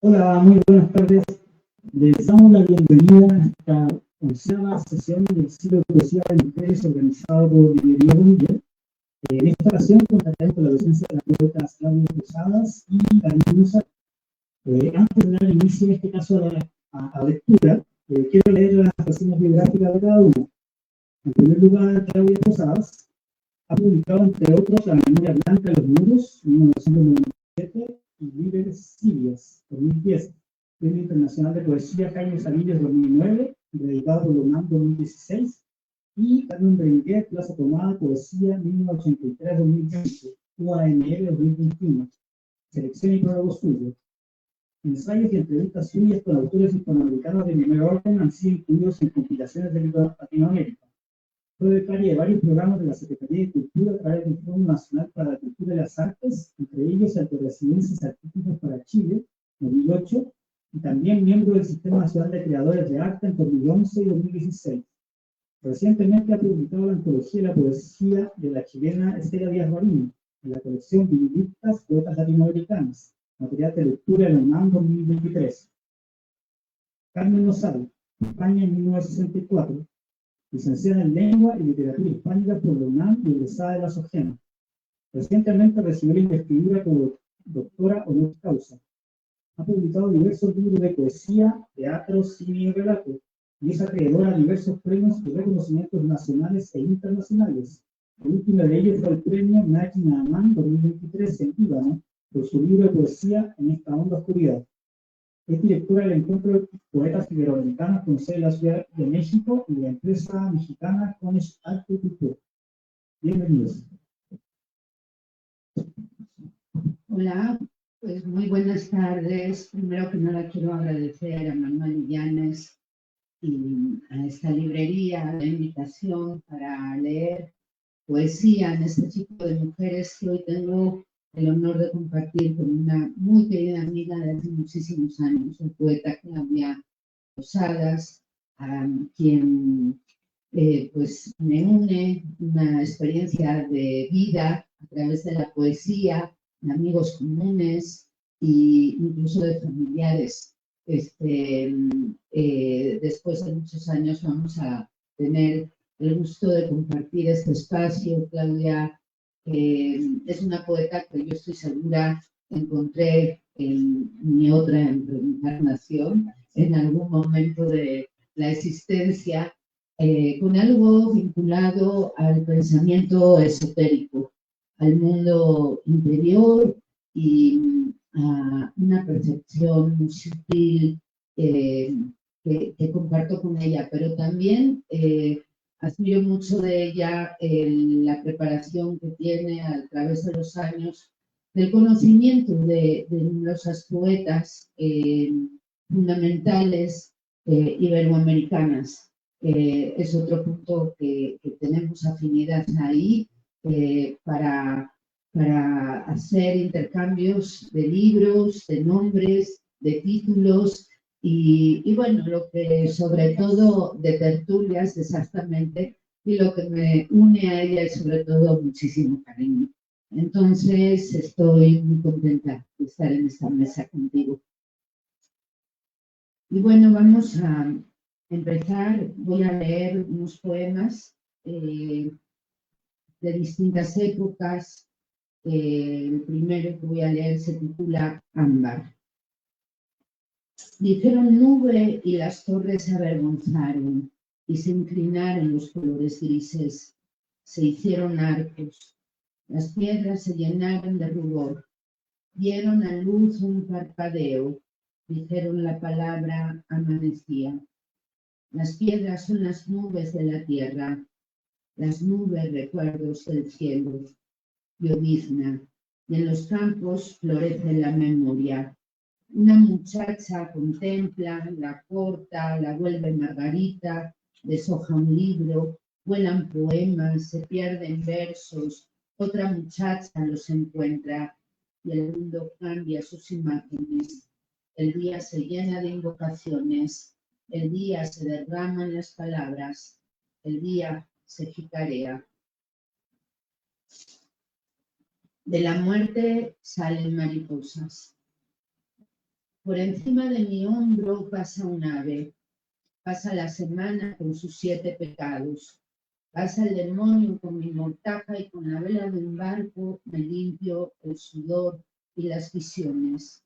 Hola, muy buenas tardes. Les damos la bienvenida a esta onceava sesión del ciclo de poesía de mujeres organizado por Librería Bonilla. En esta ocasión contaremos con la presencia de las poetas Claudia Posadas y Karina Musa. Antes de dar inicio en este caso a lectura, quiero leer las reseñas biográficas de cada uno. En primer lugar, Claudia Posadas ha publicado, entre otros, La memoria blanca de los muros, en 1997, y Líderes Sirias, 2010. Premio Internacional de Poesía Jaime Sabilles 2009, dedicado por la UNAM 2016, y Carmen Berenguer, Plaza Tomada, Poesía 1983-2020, UANL 2021, selección y prólogo suyo. Ensayos y entrevistas suyas con autores hispanoamericanos de primer orden han sido incluidos en compilaciones de Latinoamérica. Fue becaria de varios programas de la Secretaría de Cultura a través del Fondo Nacional para la Cultura y las Artes, entre ellos Autoresidencias Artísticas para Chile, 2008, y también miembro del Sistema Nacional de Creadores de Arte en 2011 y 2016. Recientemente ha publicado la antología de la poesía de la chilena Estela Díaz Barino, en la colección Vinilistas Poetas Latinoamericanas, material de lectura en la UNAM 2023. Carmen Lozada, España en 1964, licenciada en Lengua y Literatura Hispánica por la UNAM y egresada de la SOGENA. Recientemente recibió la investidura como doctora honoris causa. Ha publicado diversos libros de poesía, teatro, cine y relato, y es acreedora a diversos premios y reconocimientos nacionales e internacionales. El último de ellos fue el premio Naki Naaman 2023 en Líbano por su libro de poesía En esta honda oscuridad. Es directora del Encuentro de Poetas Iberoamericanos con sede en la Ciudad de México y de la empresa mexicana Conex Arte y Cultura. Bienvenidos. Hola, pues muy buenas tardes. Primero que nada quiero agradecer a Manuel Illanes y a esta librería la invitación para leer poesía en este ciclo de mujeres que hoy tengo el honor de compartir con una muy querida amiga de hace muchísimos años, la poeta Claudia Posadas, a quien pues me une una experiencia de vida a través de la poesía, de amigos comunes e incluso de familiares. Después de muchos años vamos a tener el gusto de compartir este espacio. Claudia es una poeta que yo estoy segura encontré en mi otra encarnación, en algún momento de la existencia, con algo vinculado al pensamiento esotérico, al mundo interior y a una percepción muy sutil que comparto con ella, pero también admiro mucho de ella la preparación que tiene a través de los años del conocimiento de numerosas poetas fundamentales iberoamericanas. Es otro punto que tenemos afinidad ahí para hacer intercambios de libros, de nombres, de títulos y bueno, lo que sobre todo de tertulias exactamente, y lo que me une a ella es sobre todo muchísimo cariño. Entonces estoy muy contenta de estar en esta mesa contigo. Y bueno, vamos a empezar. Voy a leer unos poemas de distintas épocas. El primero que voy a leer se titula Ámbar. Dijeron nube y las torres se avergonzaron y se inclinaron los colores grises. Se hicieron arcos. Las piedras se llenaron de rubor. Dieron a luz un parpadeo. Dijeron la palabra amanecía. Las piedras son las nubes de la tierra, las nubes recuerdos del cielo. Llovizna, y en los campos florece la memoria. Una muchacha contempla, la corta, la vuelve margarita, deshoja un libro, vuelan poemas, se pierden versos, otra muchacha los encuentra y el mundo cambia sus imágenes. El día se llena de invocaciones, el día se derraman las palabras, el día se jicarea. De la muerte salen mariposas. Por encima de mi hombro pasa un ave, pasa la semana con sus 7 pecados, pasa el demonio con mi mortaja y con la vela de un barco me limpio el sudor y las visiones.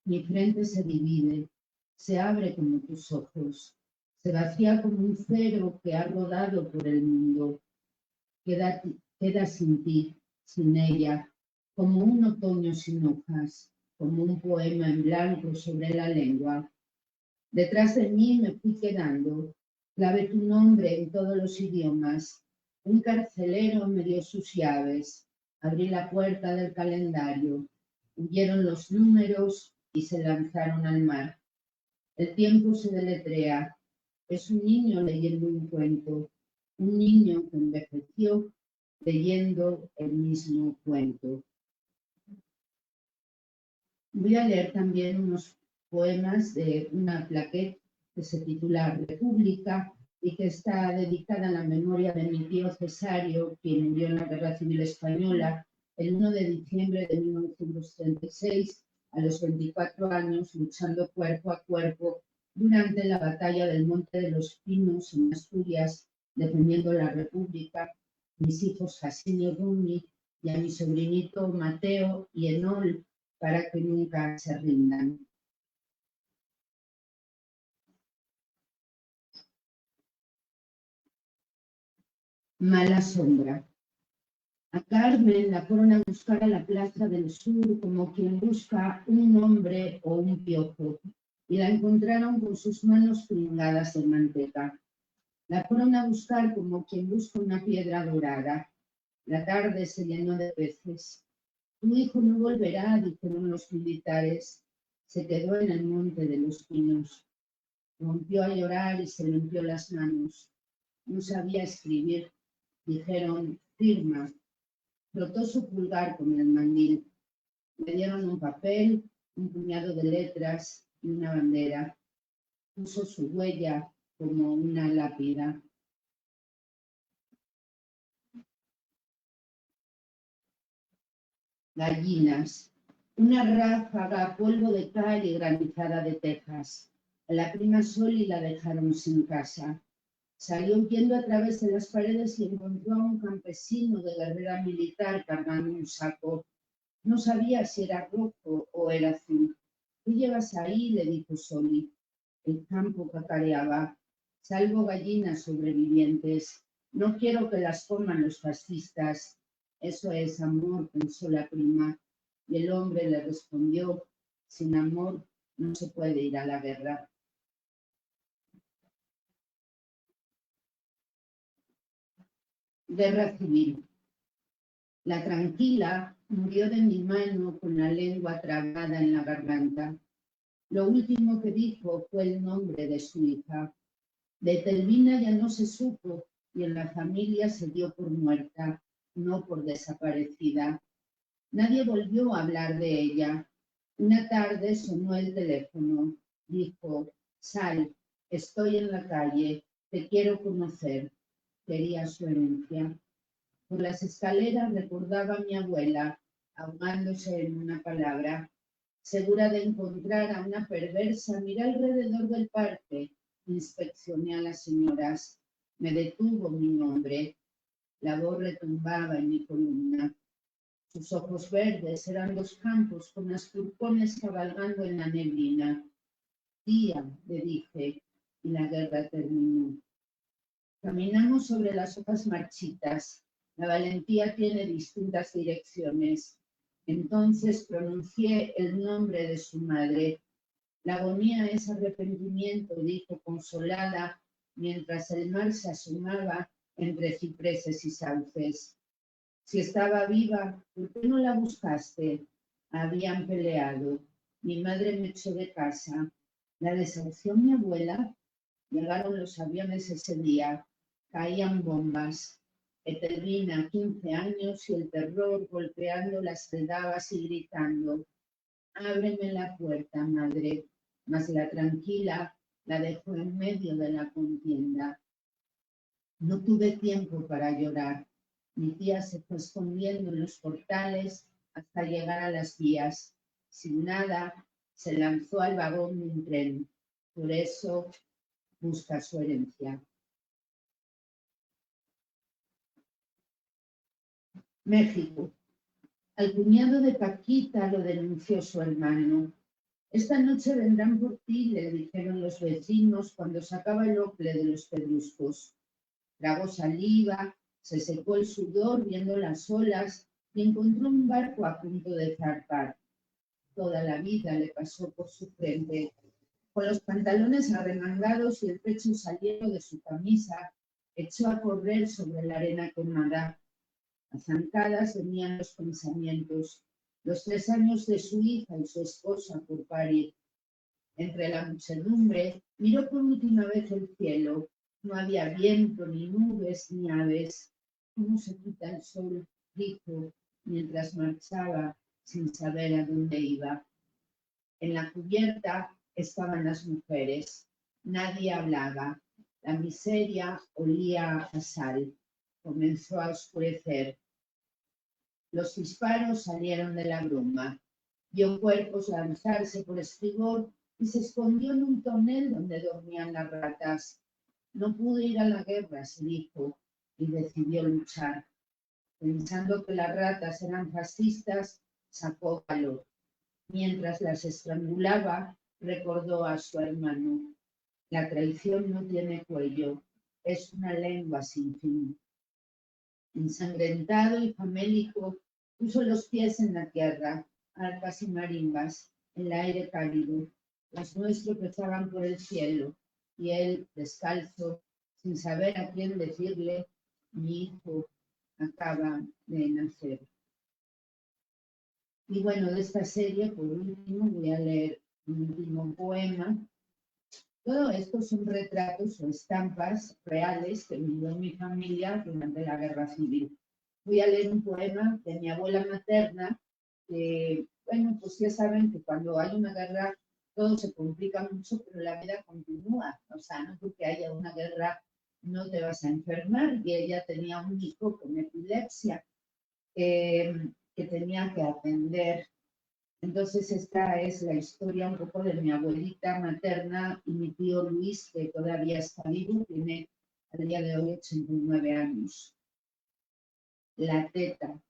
Mi frente se divide, se abre como tus ojos, se vacía como un cero que ha rodado por el mundo. Queda sin ti, sin ella, como un otoño sin hojas, como un poema en blanco sobre la lengua. Detrás de mí me fui quedando, clavé tu nombre en todos los idiomas. Un carcelero me dio sus llaves, abrí la puerta del calendario, huyeron los números y se lanzaron al mar. El tiempo se deletrea, es un niño leyendo un cuento, un niño que envejeció leyendo el mismo cuento. Voy a leer también unos poemas de una plaqueta que se titula República y que está dedicada a la memoria de mi tío Cesario, quien murió en la Guerra Civil Española el 1 de diciembre de 1936, a los 24 años, luchando cuerpo a cuerpo durante la batalla del Monte de los Pinos en Asturias, defendiendo la República. Mis hijos Jacinto y Rumi y a mi sobrinito Mateo y Enol, para que nunca se rindan. Mala sombra. A Carmen la fueron a buscar a la Plaza del Sur como quien busca un hombre o un piojo, y la encontraron con sus manos pringadas de manteca. La fueron a buscar como quien busca una piedra dorada. La tarde se llenó de peces. Tu hijo no volverá, dijeron los militares. Se quedó en el Monte de los Pinos. Rompió a llorar y se limpió las manos. No sabía escribir. Dijeron, firma. Frotó su pulgar con el mandil. Le dieron un papel, un puñado de letras y una bandera. Puso su huella como una lápida. Gallinas. Una ráfaga, polvo de cal y granizada de Texas. A la prima Soli la dejaron sin casa. Salió huyendo a través de las paredes y encontró a un campesino de guerrera militar cargando un saco. No sabía si era rojo o era azul. ¿Qué llevas ahí?, le dijo Soli. El campo cacareaba. Salvo gallinas sobrevivientes. No quiero que las coman los fascistas. Eso es amor, pensó la prima. Y el hombre le respondió, sin amor no se puede ir a la guerra. Guerra civil. La tranquila murió de mi mano con la lengua trabada en la garganta. Lo último que dijo fue el nombre de su hija. De Telvina ya no se supo y en la familia se dio por muerta, no por desaparecida. Nadie volvió a hablar de ella. Una tarde sonó el teléfono. Dijo, Sal, estoy en la calle, te quiero conocer. Quería su herencia. Por las escaleras recordaba a mi abuela, ahogándose en una palabra. Segura de encontrar a una perversa, miré alrededor del parque, inspeccioné a las señoras. Me detuvo mi nombre. La voz retumbaba en mi columna. Sus ojos verdes eran los campos con las turcones cabalgando en la neblina. Tía, le dije, y la guerra terminó. Caminamos sobre las hojas marchitas. La valentía tiene distintas direcciones. Entonces pronuncié el nombre de su madre. La agonía es arrepentimiento, dijo consolada, mientras el mar se asomaba entre cipreses y sauces. Si estaba viva, ¿por qué no la buscaste? Habían peleado. Mi madre me echó de casa. La desahució mi abuela. Llegaron los aviones ese día. Caían bombas. Etelvina, 15 años, y el terror golpeando las aldabas y gritando, ábreme la puerta, madre. Mas la tranquila la dejó en medio de la contienda. No tuve tiempo para llorar. Mi tía se fue escondiendo en los portales hasta llegar a las vías. Sin nada, Se lanzó al vagón de un tren. Por eso busca su herencia. México. Al cuñado de Paquita lo denunció su hermano. Esta noche vendrán por ti, le dijeron los vecinos cuando sacaba el ocle de los pedruscos. Tragó saliva, se secó el sudor viendo las olas y encontró un barco a punto de zarpar. Toda la vida le pasó por su frente. Con los pantalones arremangados y el pecho saliendo de su camisa, echó a correr sobre la arena quemada. A zancadas venían los pensamientos, los 3 años de su hija y su esposa por parir. Entre la muchedumbre miró por última vez el cielo. No había viento, ni nubes, ni aves. ¿Cómo se quita el sol?, dijo, mientras marchaba sin saber a dónde iba. En la cubierta estaban las mujeres. Nadie hablaba. La miseria olía a sal. Comenzó a oscurecer. Los disparos salieron de la bruma. Vio cuerpos lanzarse por estribor y se escondió en un tonel donde dormían las ratas. No pude ir a la guerra, se dijo, y decidió luchar. Pensando que las ratas eran fascistas, sacó valor. Mientras las estrangulaba, recordó a su hermano. La traición no tiene cuello, es una lengua sin fin. Ensangrentado y famélico, puso los pies en la tierra, arpas y marimbas, en el aire cálido. Las nubes tropezaban por el cielo, y él, descalzo, sin saber a quién decirle, mi hijo acaba de nacer. Y bueno, de esta serie, por último, voy a leer un último poema. Todo esto son retratos o estampas reales que vivió mi familia durante la Guerra Civil. Voy a leer un poema de mi abuela materna, que, bueno, pues ya saben que cuando hay una guerra todo se complica mucho, pero la vida continúa. O sea, no porque haya una guerra no te vas a enfermar. Y ella tenía un hijo con epilepsia que tenía que atender. Entonces esta es la historia un poco de mi abuelita materna y mi tío Luis, que todavía está vivo, tiene al día de hoy 89 años. La teta.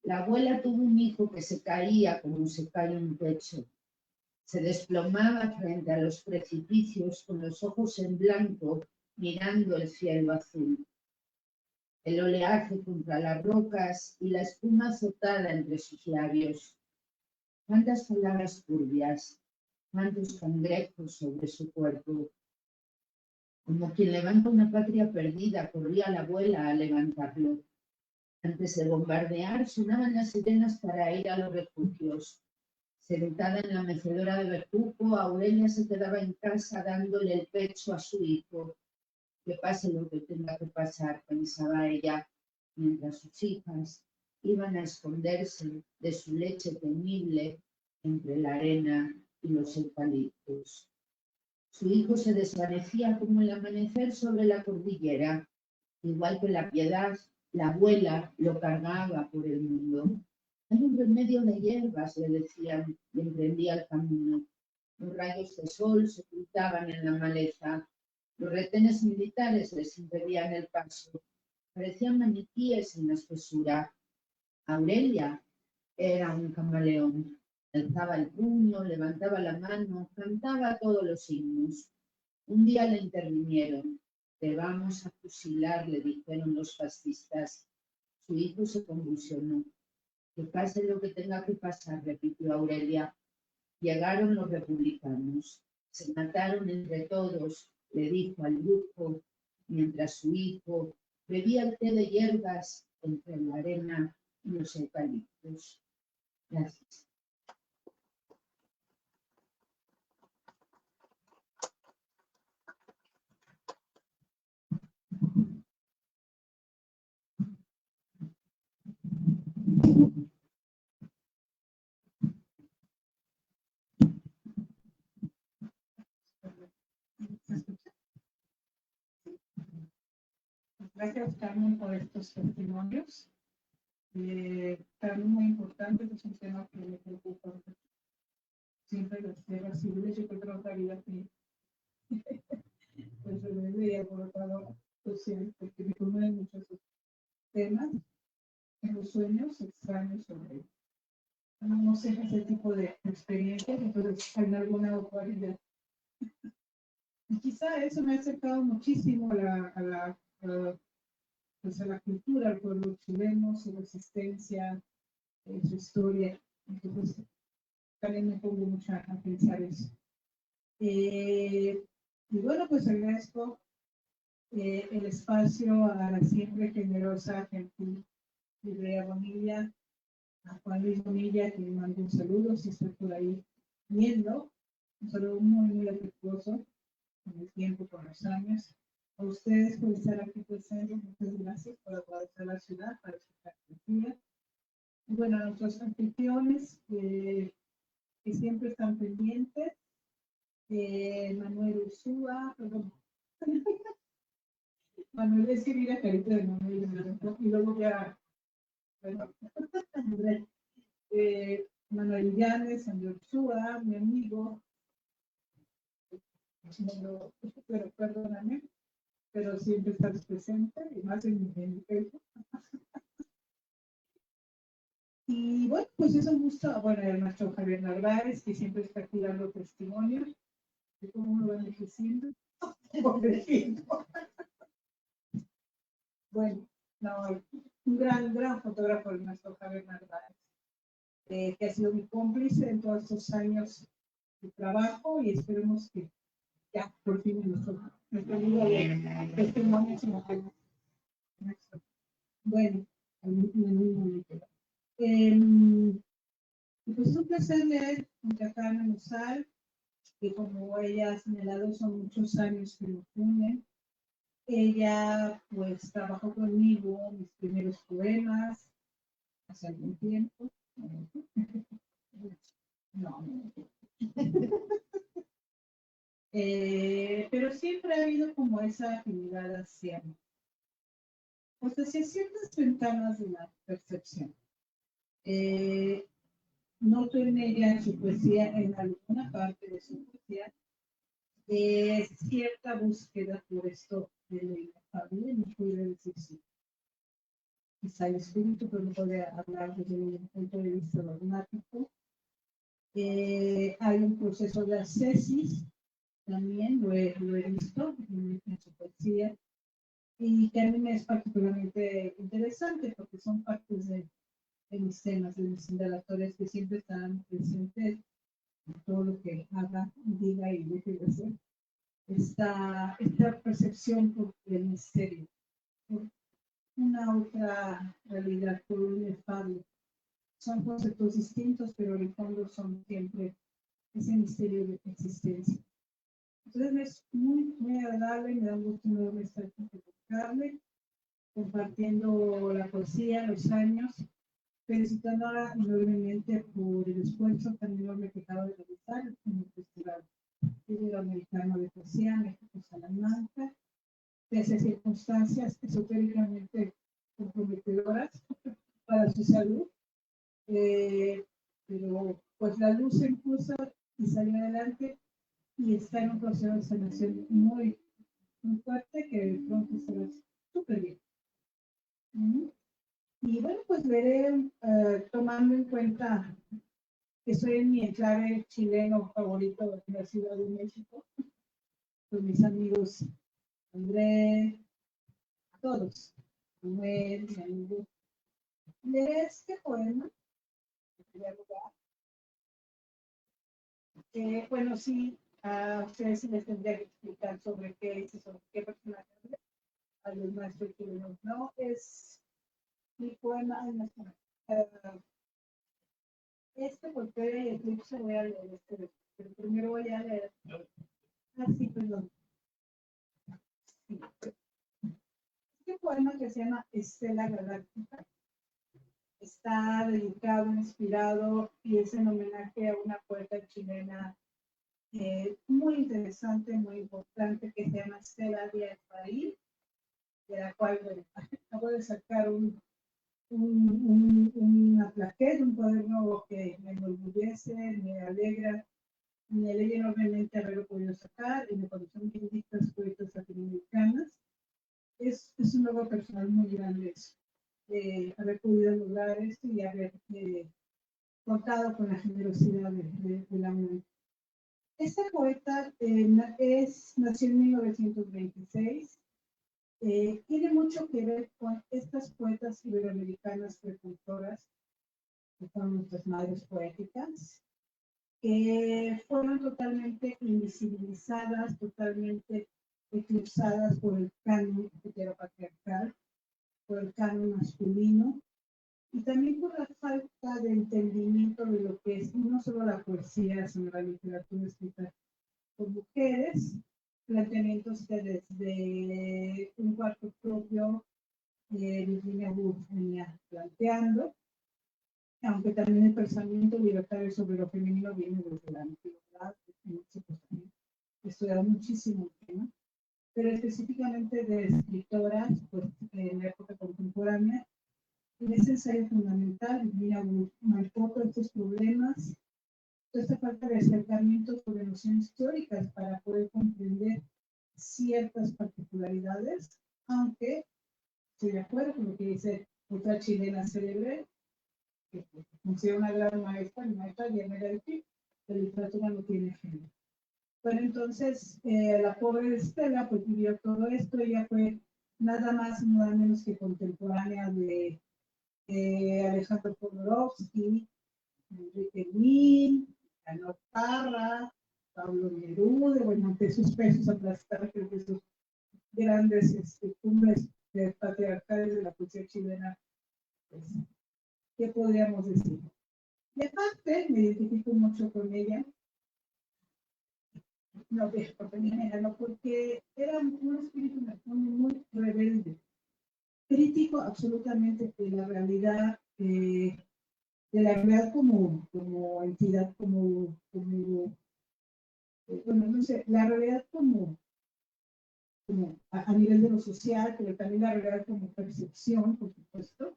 La abuela tuvo un hijo que se caía como se cae un techo. Se desplomaba frente a los precipicios con los ojos en blanco mirando el cielo azul. El oleaje contra las rocas y la espuma azotada entre sus labios. Cuántas palabras turbias, cuántos cangrejos sobre su cuerpo. Como quien levanta una patria perdida, corría la abuela a levantarlo. Antes de bombardear, sonaban las sirenas para ir a los refugios. Sentada en la mecedora de Bejuco, Aurelia se quedaba en casa dándole el pecho a su hijo. Que pase lo que tenga que pasar, pensaba ella, mientras sus hijas iban a esconderse de su leche temible entre la arena y los eucaliptos. Su hijo se desvanecía como el amanecer sobre la cordillera, igual que la Piedad, la abuela lo cargaba por el mundo. Hay un remedio de hierbas, le decían, y emprendía el camino. Los rayos de sol se ocultaban en la maleza. Los retenes militares les impedían el paso. Parecían maniquíes en la espesura. Aurelia era un camaleón. Alzaba el puño, levantaba la mano, cantaba todos los himnos. Un día le intervinieron. Te vamos a fusilar, le dijeron los fascistas. Su hijo se convulsionó. Que pase lo que tenga que pasar, repitió Aurelia. Llegaron los republicanos. Se mataron entre todos, le dijo al grupo, mientras su hijo bebía el té de hierbas entre la arena y los eucaliptos. Gracias. Gracias, Carmen, por estos testimonios. También muy importante, es un tema que me preocupa siempre. guerras civiles, yo creo que otra vida que pues rebelde y alborotado social, porque me conmueven muchos temas en los sueños extraños sobre, no sé, ese tipo de experiencias, entonces en alguna otra vida. Y quizá eso me ha acercado muchísimo pues a la cultura, al pueblo chileno, su resistencia, su historia. Entonces, también me pongo mucho a pensar eso. Y bueno, pues agradezco el espacio a la siempre generosa, gentil Andrea Bonilla, a Juan Luis Bonilla, que le mando un saludo si está por ahí viendo. Un saludo muy, muy afectuoso con el tiempo, con los años. A ustedes por estar aquí presentes, muchas gracias por aprovechar la ciudad para su perspectiva. Y bueno, a nuestros anfitriones que siempre están pendientes, Manuel Ursúa, perdón. Manuel es que mira carita de Manuel, y luego ya, bueno, Manuel Llanes, Manuel Ursúa, mi amigo, pero perdóname, pero siempre estás presente, y más en el Facebook. Y bueno, pues es un gusto, bueno, el maestro Javier Narváez, que siempre está aquí dando testimonios de cómo uno va envejeciendo. Pobrecito. Bueno, no, un gran fotógrafo, el maestro Javier Narváez, que ha sido mi cómplice en todos estos años de trabajo y esperemos que ya por fin nuestro libro de testimonios en la. Bueno, en un momento. Pues es un placer leer a Carmen Usal, que como ella ha señalado son muchos años que nos unen. Ella pues trabajó conmigo mis primeros poemas hace algún tiempo. No. Pero siempre ha habido como esa afinidad hacia ciertas ventanas de la percepción. Noto en ella, en su poesía, en alguna parte de su poesía, cierta búsqueda por esto de lo inefable, no puede decirse quizá el espíritu, pero no puede hablar desde un punto de vista dogmático. Hay un proceso de ascesis, también lo he visto en su poesía, y que a mí me es particularmente interesante porque son partes de mis temas, de mis indagatorias que siempre están presentes en todo lo que haga, diga y deje de hacer. Esta percepción por el misterio, por una otra realidad, por un inefable. Son conceptos distintos, pero en el fondo son siempre ese misterio de existencia. Entonces es muy, muy agradable, me da un gusto enorme estar aquí con compartiendo la poesía, los años, felicitándola enormemente por el esfuerzo tan enorme que acaba de realizar en el Festival Iberoamericano de Poesía, México Salamanca, pese a circunstancias esotéricamente comprometedoras para su salud, pero pues la luz se impuso y salió adelante y está en un proceso de sanación muy, muy fuerte que pronto será súper bien. Y bueno, pues veré, tomando en cuenta que soy en mi enclave chileno favorito de la Ciudad de México, con mis amigos André, todos, Manuel, mi amigo. Leeré este poema, en primer lugar. Bueno, sí, a ustedes les tendría que explicar sobre qué es, sobre qué personaje a los maestros chilenos. No, es mi poema en nacional. Porque el eclipse voy a leer pero primero voy a leer. Sí, perdón. Sí. Este poema que se llama Estela Galáctica está dedicado, inspirado y es en homenaje a una poeta chilena muy interesante, muy importante, que se llama Estela Díaz Farín, de la cual acabo de sacar una plaqueta, un cuaderno que me enorgullece, me alegra me leí enormemente haberlo podido sacar y me conocen benditas poetas latinoamericanas. Es un logro personal muy grande eso, haber podido lograr esto y haber contado con la generosidad de la UNAM. Esta poeta nació en 1926. Tiene mucho que ver con estas poetas iberoamericanas precursoras, que son nuestras madres poéticas, que fueron totalmente invisibilizadas, totalmente eclipsadas por el canon heteropatriarcal, por el canon masculino, y también por la falta de entendimiento de lo que es no solo la poesía, sino la literatura escrita por mujeres, planteamientos que desde un cuarto propio Virginia Woolf venía planteando, aunque también el pensamiento libertario sobre lo femenino viene desde la antigüedad, he estudiado muchísimo el tema, pero específicamente de escritoras pues, en la época contemporánea. En ese ensayo fundamental, Virginia Woolf marcó todos estos problemas, toda esta falta de acercamiento sobre nociones teóricas para poder comprender ciertas particularidades, aunque estoy de acuerdo con lo que dice otra chilena célebre, que considera una gran maestra, mi maestra Diana Delphi, la literatura no tiene género. Bueno, entonces, la pobre Estela pues vivió todo esto, ella fue nada más y nada menos que contemporánea de Alejandro Jodorowsky, Enrique Nin, Cano Parra, Pablo Neruda, bueno, ante sus pesos aplastados, creo que esos grandes cumbres patriarcales de la poesía chilena, pues, ¿qué podríamos decir? Y aparte, me identifico mucho con ella, no porque era un espíritu muy rebelde, crítico absolutamente de la realidad, como entidad, bueno, no sé, la realidad como a nivel de lo social, pero también la realidad como percepción, por supuesto.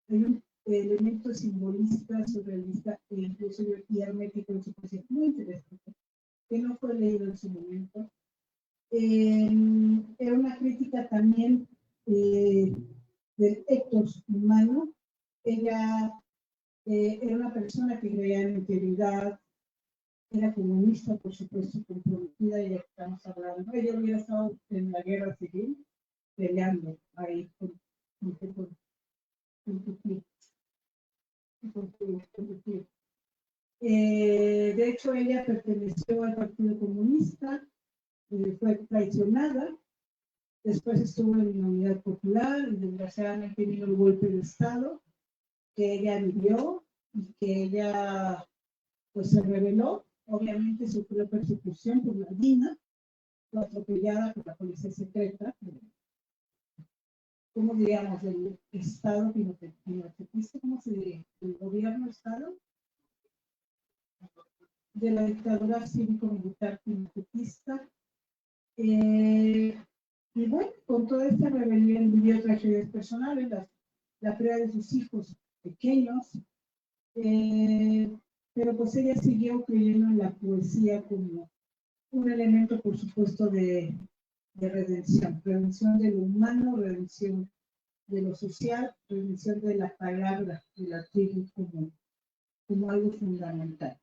Hay un elemento simbolista, surrealista e incluso y hermético en su poesía muy interesante, que no fue leído en su momento. Era una crítica también del ethos humano. Ella era una persona que creía en integridad, era comunista, por supuesto, comprometida, y estamos hablando. Ella hubiera estado en la guerra civil peleando ahí con tu tío. De hecho, ella perteneció al Partido Comunista, fue traicionada, después estuvo en la Unidad Popular y desgraciadamente vino el golpe de Estado que ella vivió y que ella pues se rebeló. Obviamente sufrió persecución por la DINA, fue atropellada por la policía secreta, ¿cómo diríamos? Del Estado pinochetista, ¿cómo se diría? ¿El gobierno Estado? De la dictadura cívico-militar pinochetista. Y bueno, con toda esta rebelión vivió tragedias personales, la pérdida de sus hijos pequeños, pero pues ella siguió creyendo en la poesía como un elemento, por supuesto, de redención de lo humano, redención de lo social, redención de la palabra, de la tribu como algo fundamental.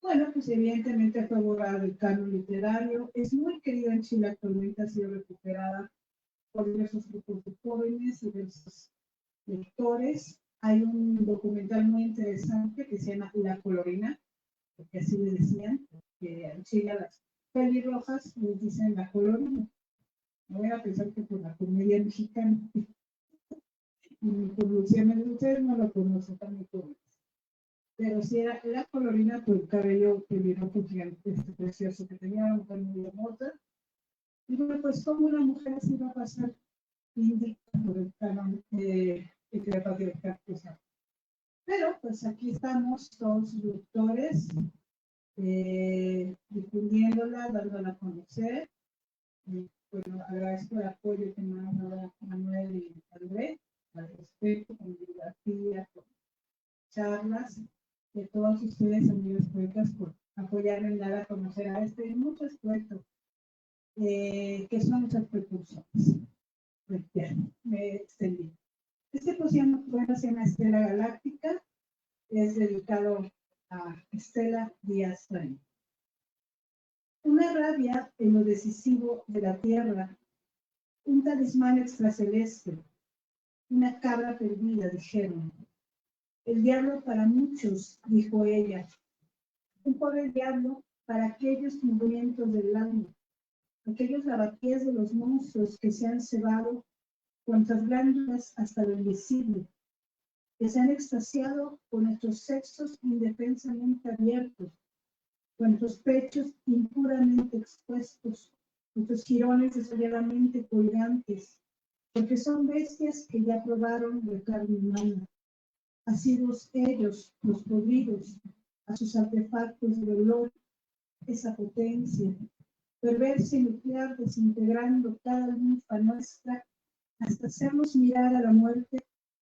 Bueno, pues evidentemente fue borrada del canon literario, es muy querida en Chile, actualmente ha sido recuperada por diversos grupos de jóvenes, diversos lectores. Hay un documental muy interesante que se llama La Colorina, porque así le decían, que en Chile a las pelirrojas les dicen La Colorina. No voy a pensar que por la comedia mexicana. Y por Luciana, ustedes no lo conocen también jóvenes. Pero sí era La Colorina por el cabello pelirrojo gigante, precioso que tenía, una mujer muy hermosa. Y bueno, pues como una mujer así va a pasar indicta por el canon patriarcal. Pero pues aquí estamos todos los lectores difundiéndola, dándola a conocer. Bueno, agradezco el apoyo que me han dado Manuel y André al respecto, con bibliografía, con charlas. de todos ustedes, amigos poetas, por apoyarme en dar a conocer a este y muchos poetas que son nuestros precursores. Pues ya, me extendí. Este poema se llama Estela Galáctica, es dedicado a Estela Díaz Train. Una rabia en lo decisivo de la tierra, un talismán extraceleste, una cabra perdida, dijeron. El diablo para muchos, dijo ella, un pobre diablo para aquellos movimientos del alma, aquellos lavapiés de los monstruos que se han cebado con sus glándulas hasta lo invisible, que se han extasiado con nuestros sexos indefensamente abiertos, con nuestros pechos impuramente expuestos, nuestros jirones desolladamente colgantes, porque son bestias que ya probaron la carne humana. Asidos ellos, los podridos, a sus artefactos de dolor, esa potencia, perversa y nuclear, desintegrando cada linfa nuestra, hasta hacernos mirar a la muerte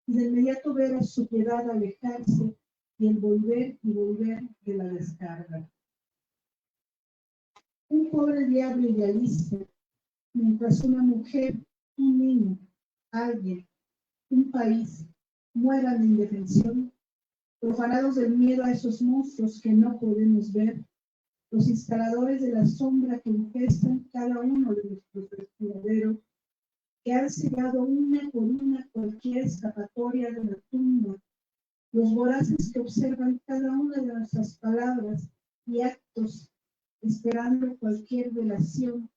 y de inmediato ver a su piedad alejarse y el volver y volver de la descarga. Un pobre diablo idealista, mientras una mujer, un niño, alguien, un país mueran de indefensión, profanados del miedo a esos monstruos que no podemos ver, los instaladores de la sombra que infestan cada uno de nuestros respiraderos, que han sellado una por una cualquier escapatoria de la tumba, los voraces que observan cada una de nuestras palabras y actos, esperando cualquier velación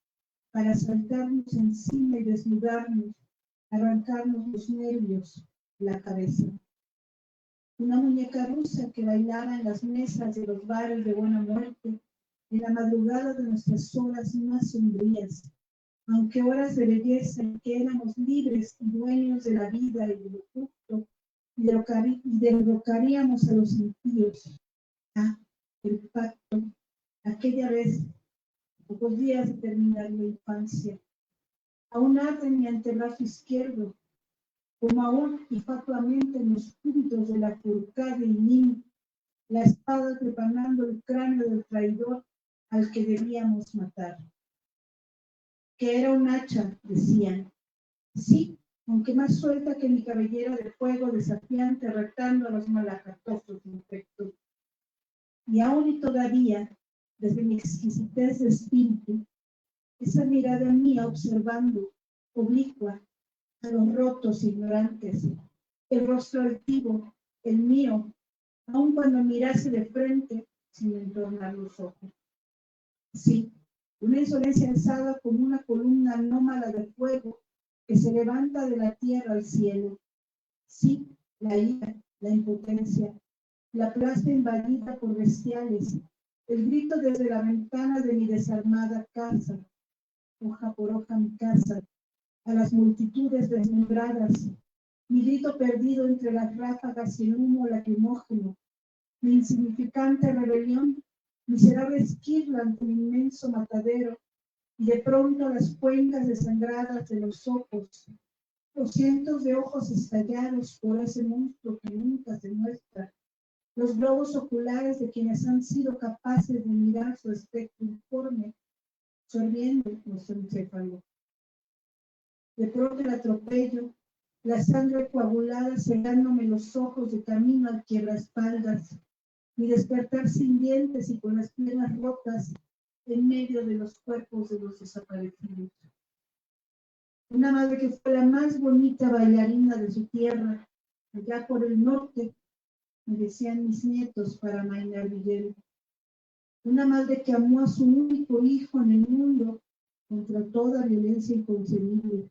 para saltarnos encima y desnudarnos, arrancarnos los nervios, la cabeza. Una muñeca rusa que bailaba en las mesas de los bares de buena muerte, en la madrugada de nuestras horas más sombrías, aunque horas de belleza en que éramos libres y dueños de la vida y de lo justo, y derrocaríamos a los impíos. Ah, el pacto, aquella vez, pocos días de terminar la infancia. Aún arde en mi antebrazo izquierdo, como aún y fatuamente en los puntos de la Furcade y Nin, la espada preparando el cráneo del traidor al que debíamos matar. Que era un hacha, decían. Sí, aunque más suelta que mi cabellera de fuego desafiante retando a los malacatosos infectos. Y aún y todavía, desde mi exquisitez de espíritu, esa mirada mía observando, oblicua, a los rotos ignorantes, el rostro altivo, el mío, aun cuando mirase de frente sin entornar los ojos. Sí, una insolencia alzada como una columna anómala de fuego que se levanta de la tierra al cielo. Sí, la ira, la impotencia, la plaza invadida por bestiales, el grito desde la ventana de mi desarmada casa, hoja por hoja mi casa, a las multitudes desmembradas, mi grito perdido entre las ráfagas y el humo lacrimógeno, mi insignificante rebelión, miserable esquirla ante un inmenso matadero, y de pronto las cuencas desangradas de los ojos, los cientos de ojos estallados por ese monstruo que nunca se muestra, los globos oculares de quienes han sido capaces de mirar su aspecto informe, sorbiendo nuestro encéfalo. De pronto el atropello, la sangre coagulada cegándome los ojos de camino al quiebraespaldas, mi despertar sin dientes y con las piernas rotas en medio de los cuerpos de los desaparecidos. Una madre que fue la más bonita bailarina de su tierra, allá por el norte, me decían mis nietos para amainar Villel. Una madre que amó a su único hijo en el mundo contra toda violencia inconcebible,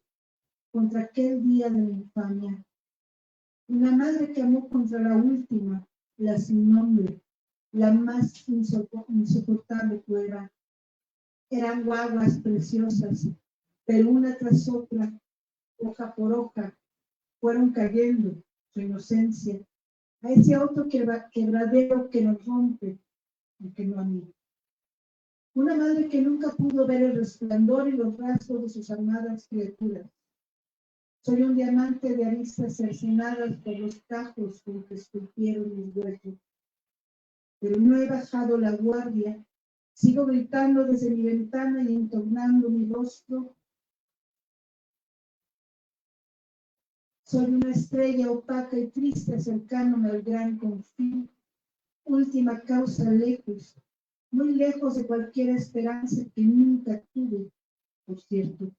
contra aquel día de la infamia. Una madre que amó contra la última, la sin nombre, la más insoportable prueba. Eran guaguas preciosas, pero una tras otra, hoja por hoja, fueron cayendo su inocencia a ese auto quebradero que nos rompe, aunque no a mí. Una madre que nunca pudo ver el resplandor y los rasgos de sus amadas criaturas. Soy un diamante de aristas cercenadas por los cajos con que esculpieron mis huesos. pero no he bajado la guardia. Sigo gritando desde mi ventana y entornando mi rostro. Soy una estrella opaca y triste acercándome al gran confín. Última causa lejos, muy lejos de cualquier esperanza que nunca tuve, por cierto.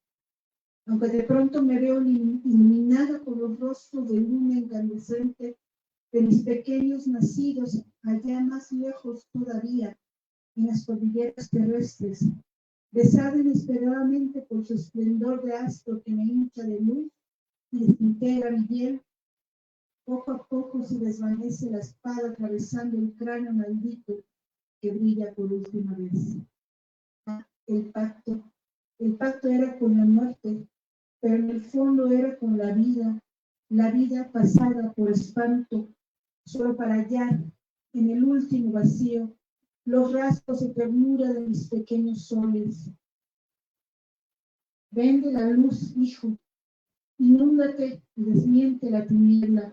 Aunque de pronto me veo iluminada por los rostros de luna incandescente de mis pequeños nacidos, allá más lejos todavía, en las cordilleras terrestres, besada inesperadamente por su esplendor de astro que me hincha de luz y desintegra mi piel. Poco a poco se desvanece la espada atravesando el cráneo maldito que brilla por última vez. El pacto era con la muerte, pero en el fondo era con la vida pasada por espanto, solo para hallar en el último vacío los rastros de ternura de mis pequeños soles. Vende la luz, hijo, inúndate y desmiente la tiniebla.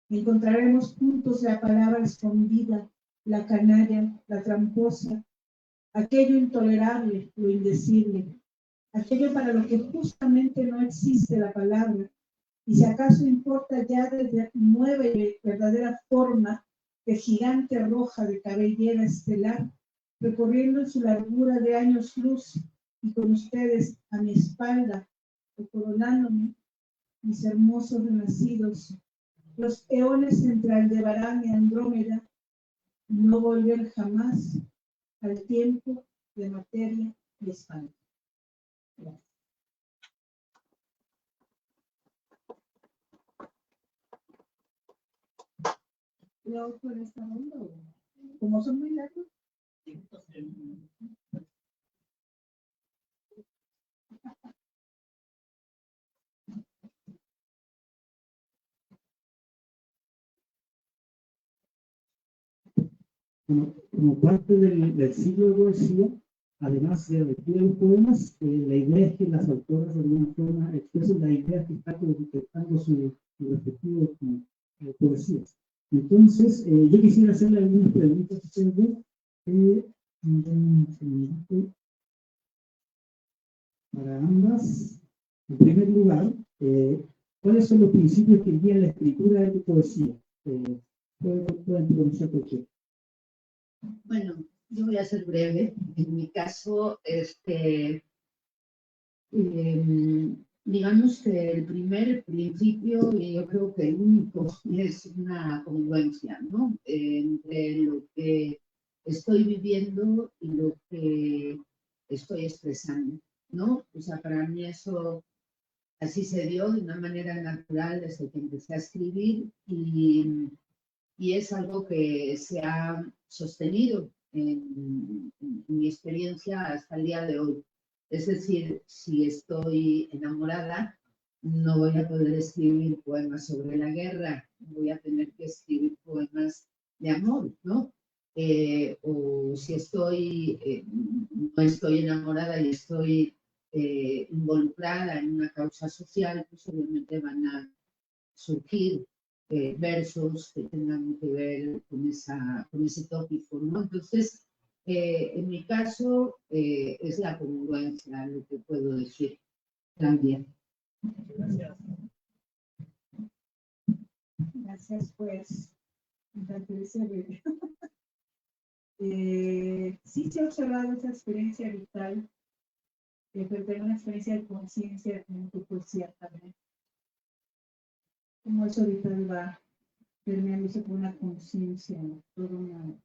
Encontraremos puntos de la palabra escondida, la canalla, la tramposa, aquello intolerable, lo indecible, aquello para lo que justamente no existe la palabra, y si acaso importa ya desde nueva y verdadera forma de gigante roja de cabellera estelar, recorriendo en su largura de años luz, y con ustedes a mi espalda, o coronándome, mis hermosos renacidos, los eones entre Aldebarán y Andrómeda, no volver jamás al tiempo de materia y espanto. Gracias. ¿Lo por esta ronda? ¿Cómo son muy largos? Como parte del ciclo de poesía, además de la lectura de los poemas, la idea es que las autoras de alguna forma expresen la idea que está contestando sus respectivos poesías. Entonces, yo quisiera hacerle algunas preguntas a ustedes. Para ambas, en primer lugar, ¿cuáles son los principios que guían la escritura de tu poesía? Pueden pronunciar cualquiera. Bueno, yo voy a ser breve. En mi caso, digamos que el primer principio, y yo creo que el único, es una congruencia, ¿no? Entre lo que estoy viviendo y lo que estoy expresando, ¿no? O sea, para mí eso así se dio de una manera natural desde que empecé a escribir y es algo que se ha sostenido en mi experiencia hasta el día de hoy. Es decir, si estoy enamorada, no voy a poder escribir poemas sobre la guerra, voy a tener que escribir poemas de amor, ¿no? O si no estoy enamorada y estoy involucrada en una causa social, pues obviamente van a surgir versos que tengan que ver con ese tópico, ¿no? Entonces, en mi caso, es la congruencia lo que puedo decir también. Gracias. Gracias, pues. Sí se ha observado esa experiencia vital, pero tengo una experiencia de conciencia en tu poesía también. Como eso vital va permeándose por una conciencia, toda una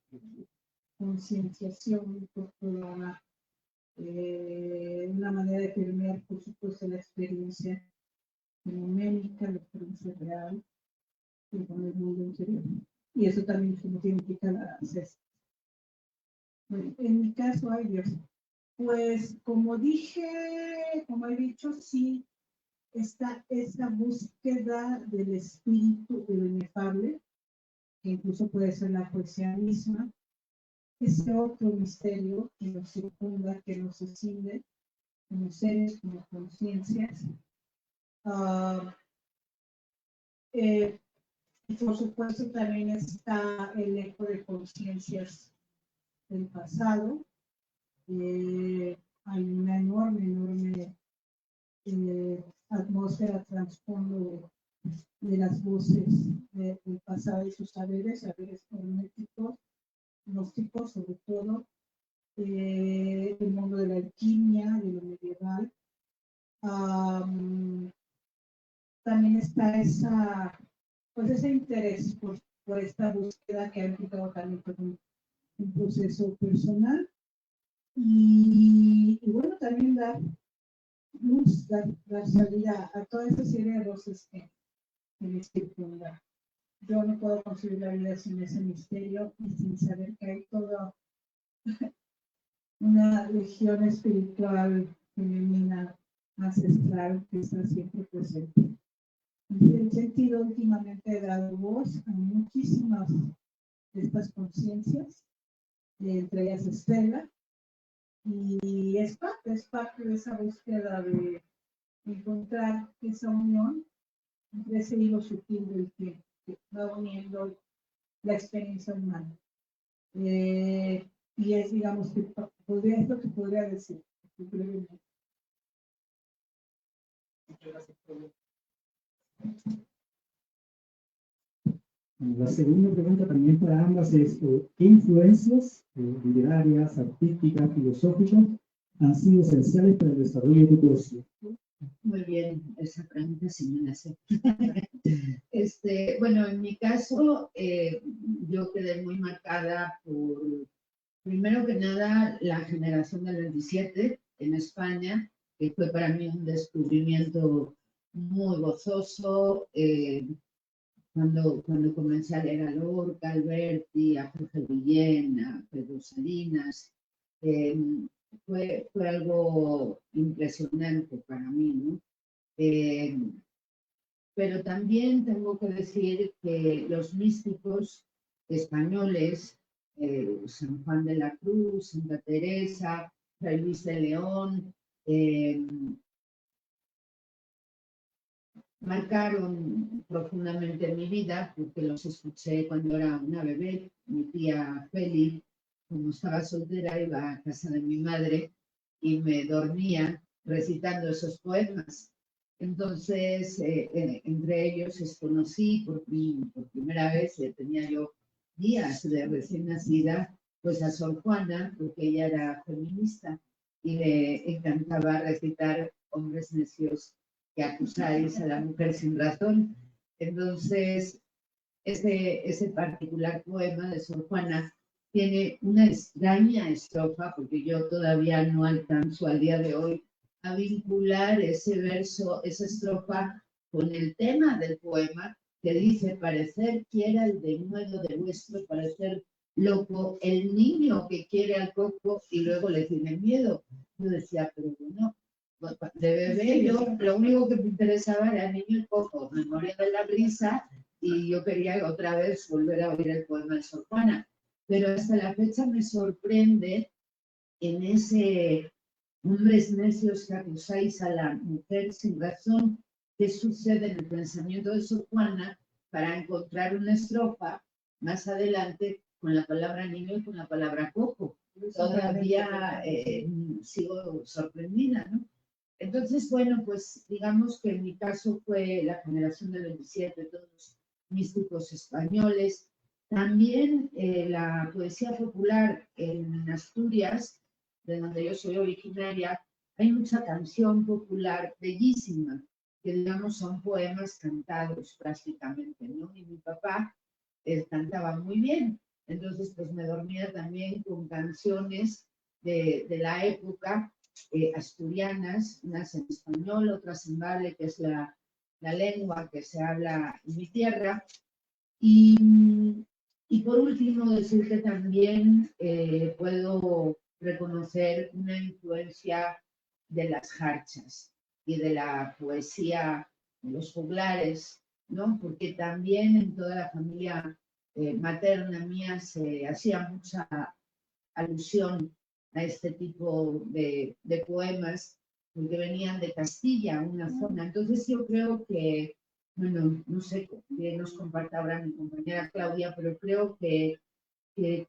concienciación, por toda una manera de permear, por supuesto, la experiencia fenoménica, la experiencia real, y con el mundo interior. Y eso también significa la cesta. Bueno, en mi caso, ay Dios, pues como he dicho, sí, está esa búsqueda del espíritu de lo inefable, que incluso puede ser la poesía misma, ese otro misterio que nos circunda, que nos asciende como seres, como conciencias. Y por supuesto también está el eco de conciencias del pasado. Hay una enorme atmósfera trasfondo de las voces del pasado y sus saberes herméticos, gnósticos sobre todo, el mundo de la alquimia, de lo medieval. También está ese interés por esta búsqueda que ha implicado también por un proceso personal y bueno, también dar luz, dar salida a toda esta serie de voces que me circundan. Yo no puedo concebir la vida sin ese misterio y sin saber que hay toda una legión espiritual femenina ancestral que está siempre presente. En ese sentido, últimamente he dado voz a muchísimas de estas conciencias, entre ellas Estela, y es parte de esa búsqueda de encontrar esa unión entre ese hilo sutil del que va uniendo la experiencia humana. Y es, digamos, es lo que podría decir. La segunda pregunta también para ambas es, ¿qué influencias literarias, artísticas, filosóficas han sido esenciales para el desarrollo de tu poesía? Muy bien, esa pregunta sí me la sé. Bueno, en mi caso, yo quedé muy marcada por, primero que nada, la generación del 27 en España, que fue para mí un descubrimiento muy gozoso. Cuando comencé a leer a Lorca, a Alberti, a Jorge Guillén, a Pedro Salinas, fue algo impresionante para mí, ¿no? Pero también tengo que decir que los místicos españoles, San Juan de la Cruz, Santa Teresa, Fray Luis de León, marcaron profundamente mi vida porque los escuché cuando era una bebé. Mi tía Feli, como estaba soltera, iba a casa de mi madre y me dormía recitando esos poemas. Entonces, entre ellos conocí por primera vez, tenía yo días de recién nacida, pues a Sor Juana, porque ella era feminista y le encantaba recitar Hombres necios que acusáis a la mujer sin razón. Entonces, ese particular poema de Sor Juana tiene una extraña estrofa, porque yo todavía no alcanzo al día de hoy a vincular ese verso, esa estrofa, con el tema del poema, que dice: parecer quiera el denuedo de vuestro parecer loco, el niño que quiere al coco y luego le tiene miedo. Yo decía, pero bueno, de bebé yo lo único que me interesaba era el niño y el coco, me moría de la risa y yo quería otra vez volver a oír el poema de Sor Juana. Pero hasta la fecha me sorprende en ese hombres necios que acusáis a la mujer sin razón, qué sucede en el pensamiento de Sor Juana para encontrar una estrofa más adelante con la palabra niño y con la palabra coco. Todavía sigo sorprendida, ¿no? Entonces, bueno, pues digamos que en mi caso fue la generación del 27, todos los místicos españoles. También la poesía popular en Asturias, de donde yo soy originaria, hay mucha canción popular bellísima, que digamos son poemas cantados prácticamente, ¿no? Y mi papá cantaba muy bien, entonces pues me dormía también con canciones de la época, asturianas, unas en español, otras en vale, que es la lengua que se habla en mi tierra. Y por último, decir que también puedo reconocer una influencia de las jarchas y de la poesía de los juglares, ¿no? Porque también en toda la familia materna mía se hacía mucha alusión a este tipo de poemas, porque venían de Castilla, una zona. Entonces yo creo que bueno, no sé qué nos comparte ahora mi compañera Claudia, pero creo que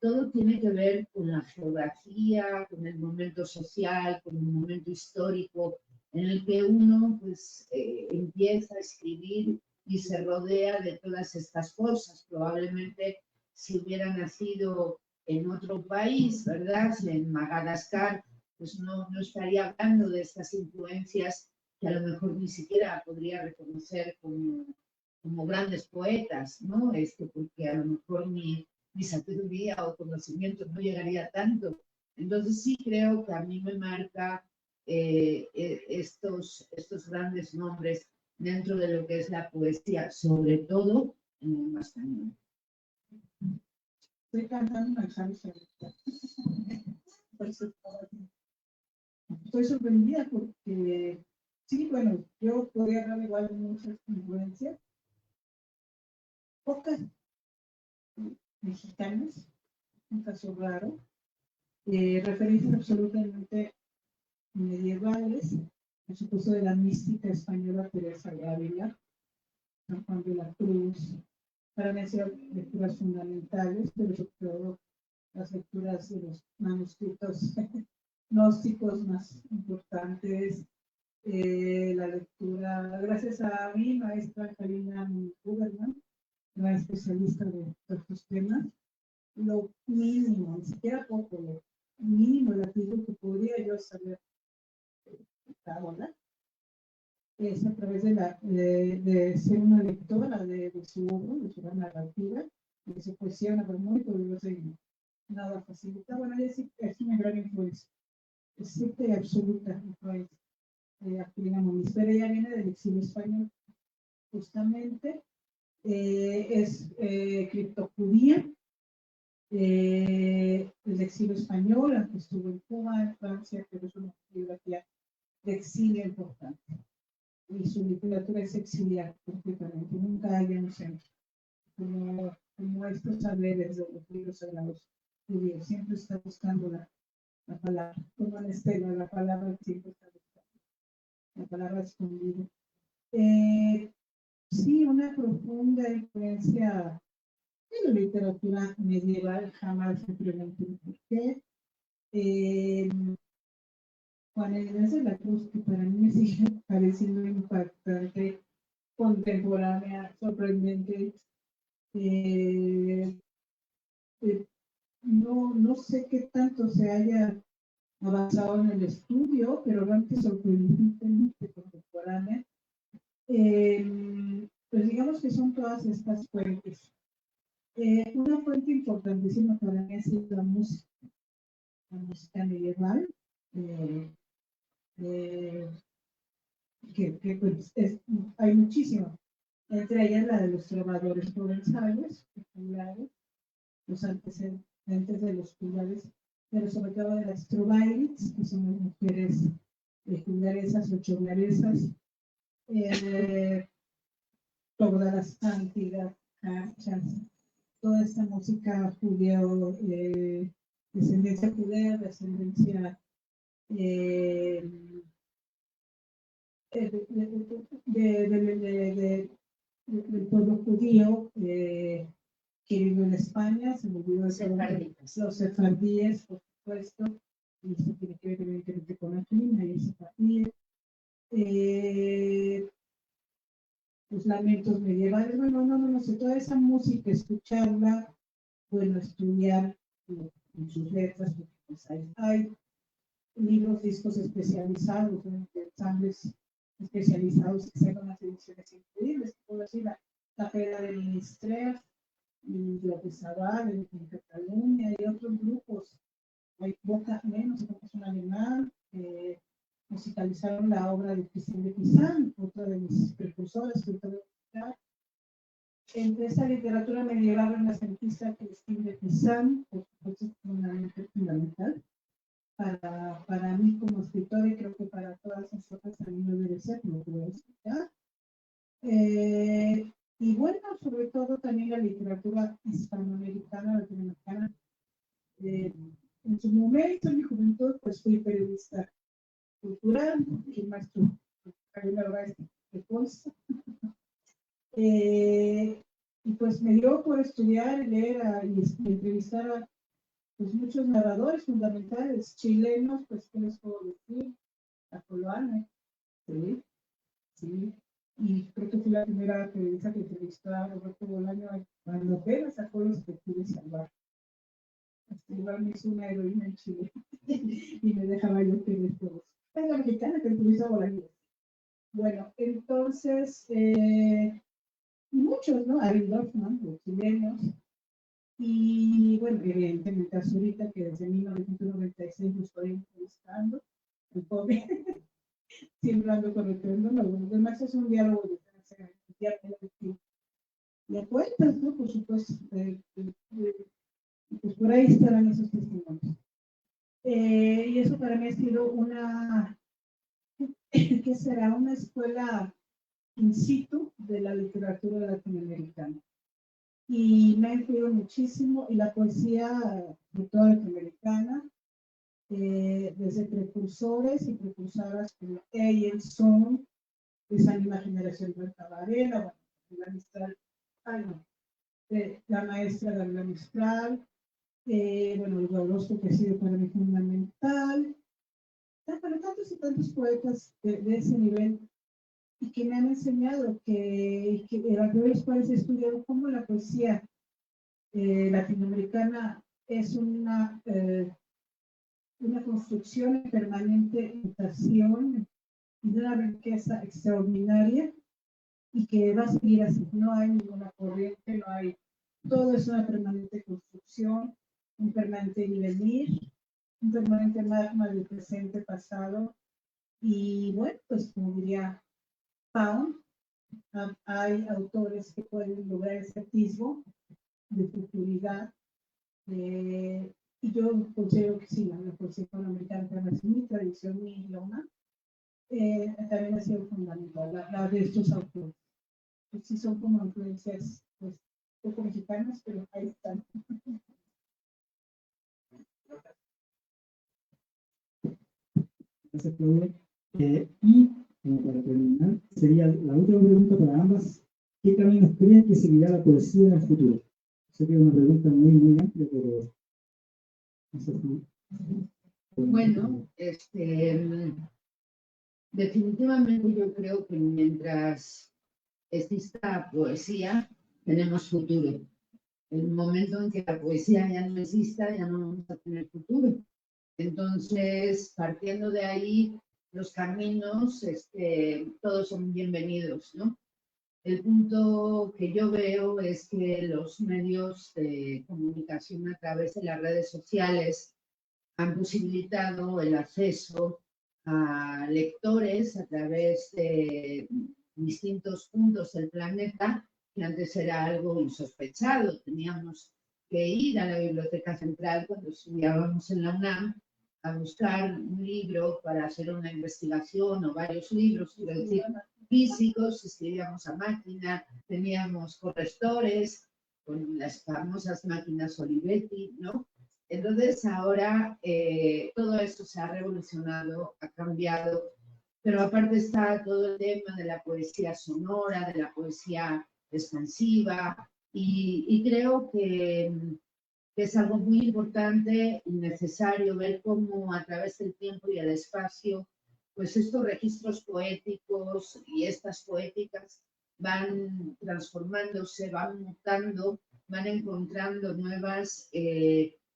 todo tiene que ver con la geografía, con el momento social, con el momento histórico en el que uno pues, empieza a escribir y se rodea de todas estas cosas. Probablemente si hubiera nacido en otro país, ¿verdad? En Madagascar, pues no estaría hablando de estas influencias que a lo mejor ni siquiera podría reconocer como grandes poetas, ¿no? Porque a lo mejor mi sabiduría o conocimiento no llegaría tanto. Entonces sí creo que a mí me marca estos grandes nombres dentro de lo que es la poesía, sobre todo en el español. Estoy cantando una salsa. Estoy sorprendida porque, sí, bueno, yo podría hablar igual de muchas influencias, pocas mexicanas, un caso raro, referencias absolutamente medievales, por supuesto de la mística española Teresa de Ávila, San Juan de la Cruz, para mencionar lecturas fundamentales, pero sobre todo las lecturas de los manuscritos gnósticos más importantes, la lectura, gracias a mi maestra Karina Huberman, una especialista de estos temas, lo mínimo, ni siquiera poco, lo mínimo latido que podría yo saber ahora es a través de ser una lectora de su obra, de su narrativa, de su poesía, una muy poderosa y nada facilita. Bueno, ella sí es una gran influencia, es y absoluta influencia. Aquilina Moniz, pero ella viene del exilio español, justamente, es criptojudía, del exilio español, aunque estuvo en Cuba, en Francia, pero es una biografía de exilio importante. Y su literatura es exiliar completamente, nunca hay un centro, como estos saberes de los libros sagrados judíos, siempre está buscando la palabra, como en Estela, la palabra siempre está buscando, la palabra escondida. Sí, una profunda influencia en la literatura medieval, jamás se pregunté por qué. Juan Inés de la Cruz, que para mí me sigue pareciendo impactante, contemporánea, sorprendente. Eh, no sé qué tanto se haya avanzado en el estudio, pero realmente sorprendentemente contemporánea. Pues digamos que son todas estas fuentes. Una fuente importantísima para mí es la música medieval, que pues hay muchísimo, entre ellas la de los trovadores provenzales, populares, los antecedentes de los juglares, pero sobre todo de las trovailles, que son las mujeres juglaresas o choglaresas, todas las cantigas, carchas, toda esta música judeo, descendencia judea, descendencia del pueblo judío que vivió en España, se me olvidó los sefardíes, por supuesto, y esto tiene que ver evidentemente con la clima y sefardíes. Los lamentos medievales, bueno, no sé, toda esa música, escucharla, bueno, estudiar en sus letras, porque pues hay libros, discos especializados, ensambles especializados que sacan unas ediciones increíbles, puedo decir, la Fera de Ministrer y López Zabal en Cataluña y otros grupos, hay Boca menos, creo que es un alemán, musicalizaron la obra de Christine de Pizan, otra de mis precursoras, entre esa literatura medieval renacentista Christine de Pizan, por supuesto, es fundamental para mí como escritora y creo que para todas nosotras también no debe ser, lo puedo explicar. Y bueno, sobre todo también la literatura hispanoamericana, latinoamericana. En su momento, en mi juventud, pues fui periodista cultural, y maestro Javier Narváez de consta. Y pues me dio por estudiar, leer y entrevistar a pues, muchos narradores fundamentales chilenos, pues, ¿qué les puedo decir? A Coloane, sí, sí. Y creo que fue la primera periodista que entrevistó a Roberto Bolaño cuando apenas sacó Los Detectives Salvajes. Igual me hizo una heroína en Chile y me dejaba yo que todo. Es la mexicana que entrevistó a Bolaño. Bueno, entonces, muchos, ¿no? Ariel Dorfman, los chilenos. Y bueno, evidentemente a Zurita, que desde 1996 lo estoy entrevistando, el pobre, siempre ando con el tren, no, además es un diálogo de y a cuentas, ¿no? Por supuesto, pues por ahí estarán esos testimonios. Y eso para mí ha sido una, ¿qué será? Una escuela in situ de la literatura latinoamericana. Y me ha influido muchísimo, y la poesía de toda Latinoamericana, desde precursores y precursoras como Eyel Son, esa misma generación de Varela, la Mistral, la maestra Gabriela Mistral, bueno, el Guadalosco, que ha sido para mí fundamental, para tantos y tantos poetas de ese nivel, y que me han enseñado que a los cuales he estudiado cómo la poesía latinoamericana es una construcción en permanente mutación y de una riqueza extraordinaria y que va a seguir así. No hay ninguna corriente, no hay. Todo es una permanente construcción, un permanente devenir, un permanente magma del presente, pasado. Y bueno, pues como diría Pound, hay autores que pueden lograr ese atisbo de futuridad. Y yo considero que sí, la poesía americana es mi tradición, mi idioma, también ha sido fundamental, la de estos autores. Pues sí son como influencias, pues, poco mexicanas, pero ahí están. Gracias, Claudia. Y para terminar, sería la última pregunta para ambas. ¿Qué caminos creen que seguirá la poesía en el futuro? Sería una pregunta muy, muy amplia, pero no sé si... Bueno, definitivamente yo creo que mientras exista poesía, tenemos futuro. En el momento en que la poesía ya no exista, ya no vamos a tener futuro. Entonces, partiendo de ahí, los caminos, todos son bienvenidos, ¿no? El punto que yo veo es que los medios de comunicación a través de las redes sociales han posibilitado el acceso a lectores a través de distintos puntos del planeta, que antes era algo insospechado. Teníamos que ir a la Biblioteca Central cuando estudiábamos en la UNAM a buscar un libro para hacer una investigación o varios libros, quiero decir, físicos, escribíamos a máquina, teníamos correctores con las famosas máquinas Olivetti, ¿no? Entonces ahora todo esto se ha revolucionado, ha cambiado, pero aparte está todo el tema de la poesía sonora, de la poesía expansiva, y creo que es algo muy importante y necesario ver cómo a través del tiempo y el espacio, pues estos registros poéticos y estas poéticas van transformándose, van mutando, van encontrando nuevas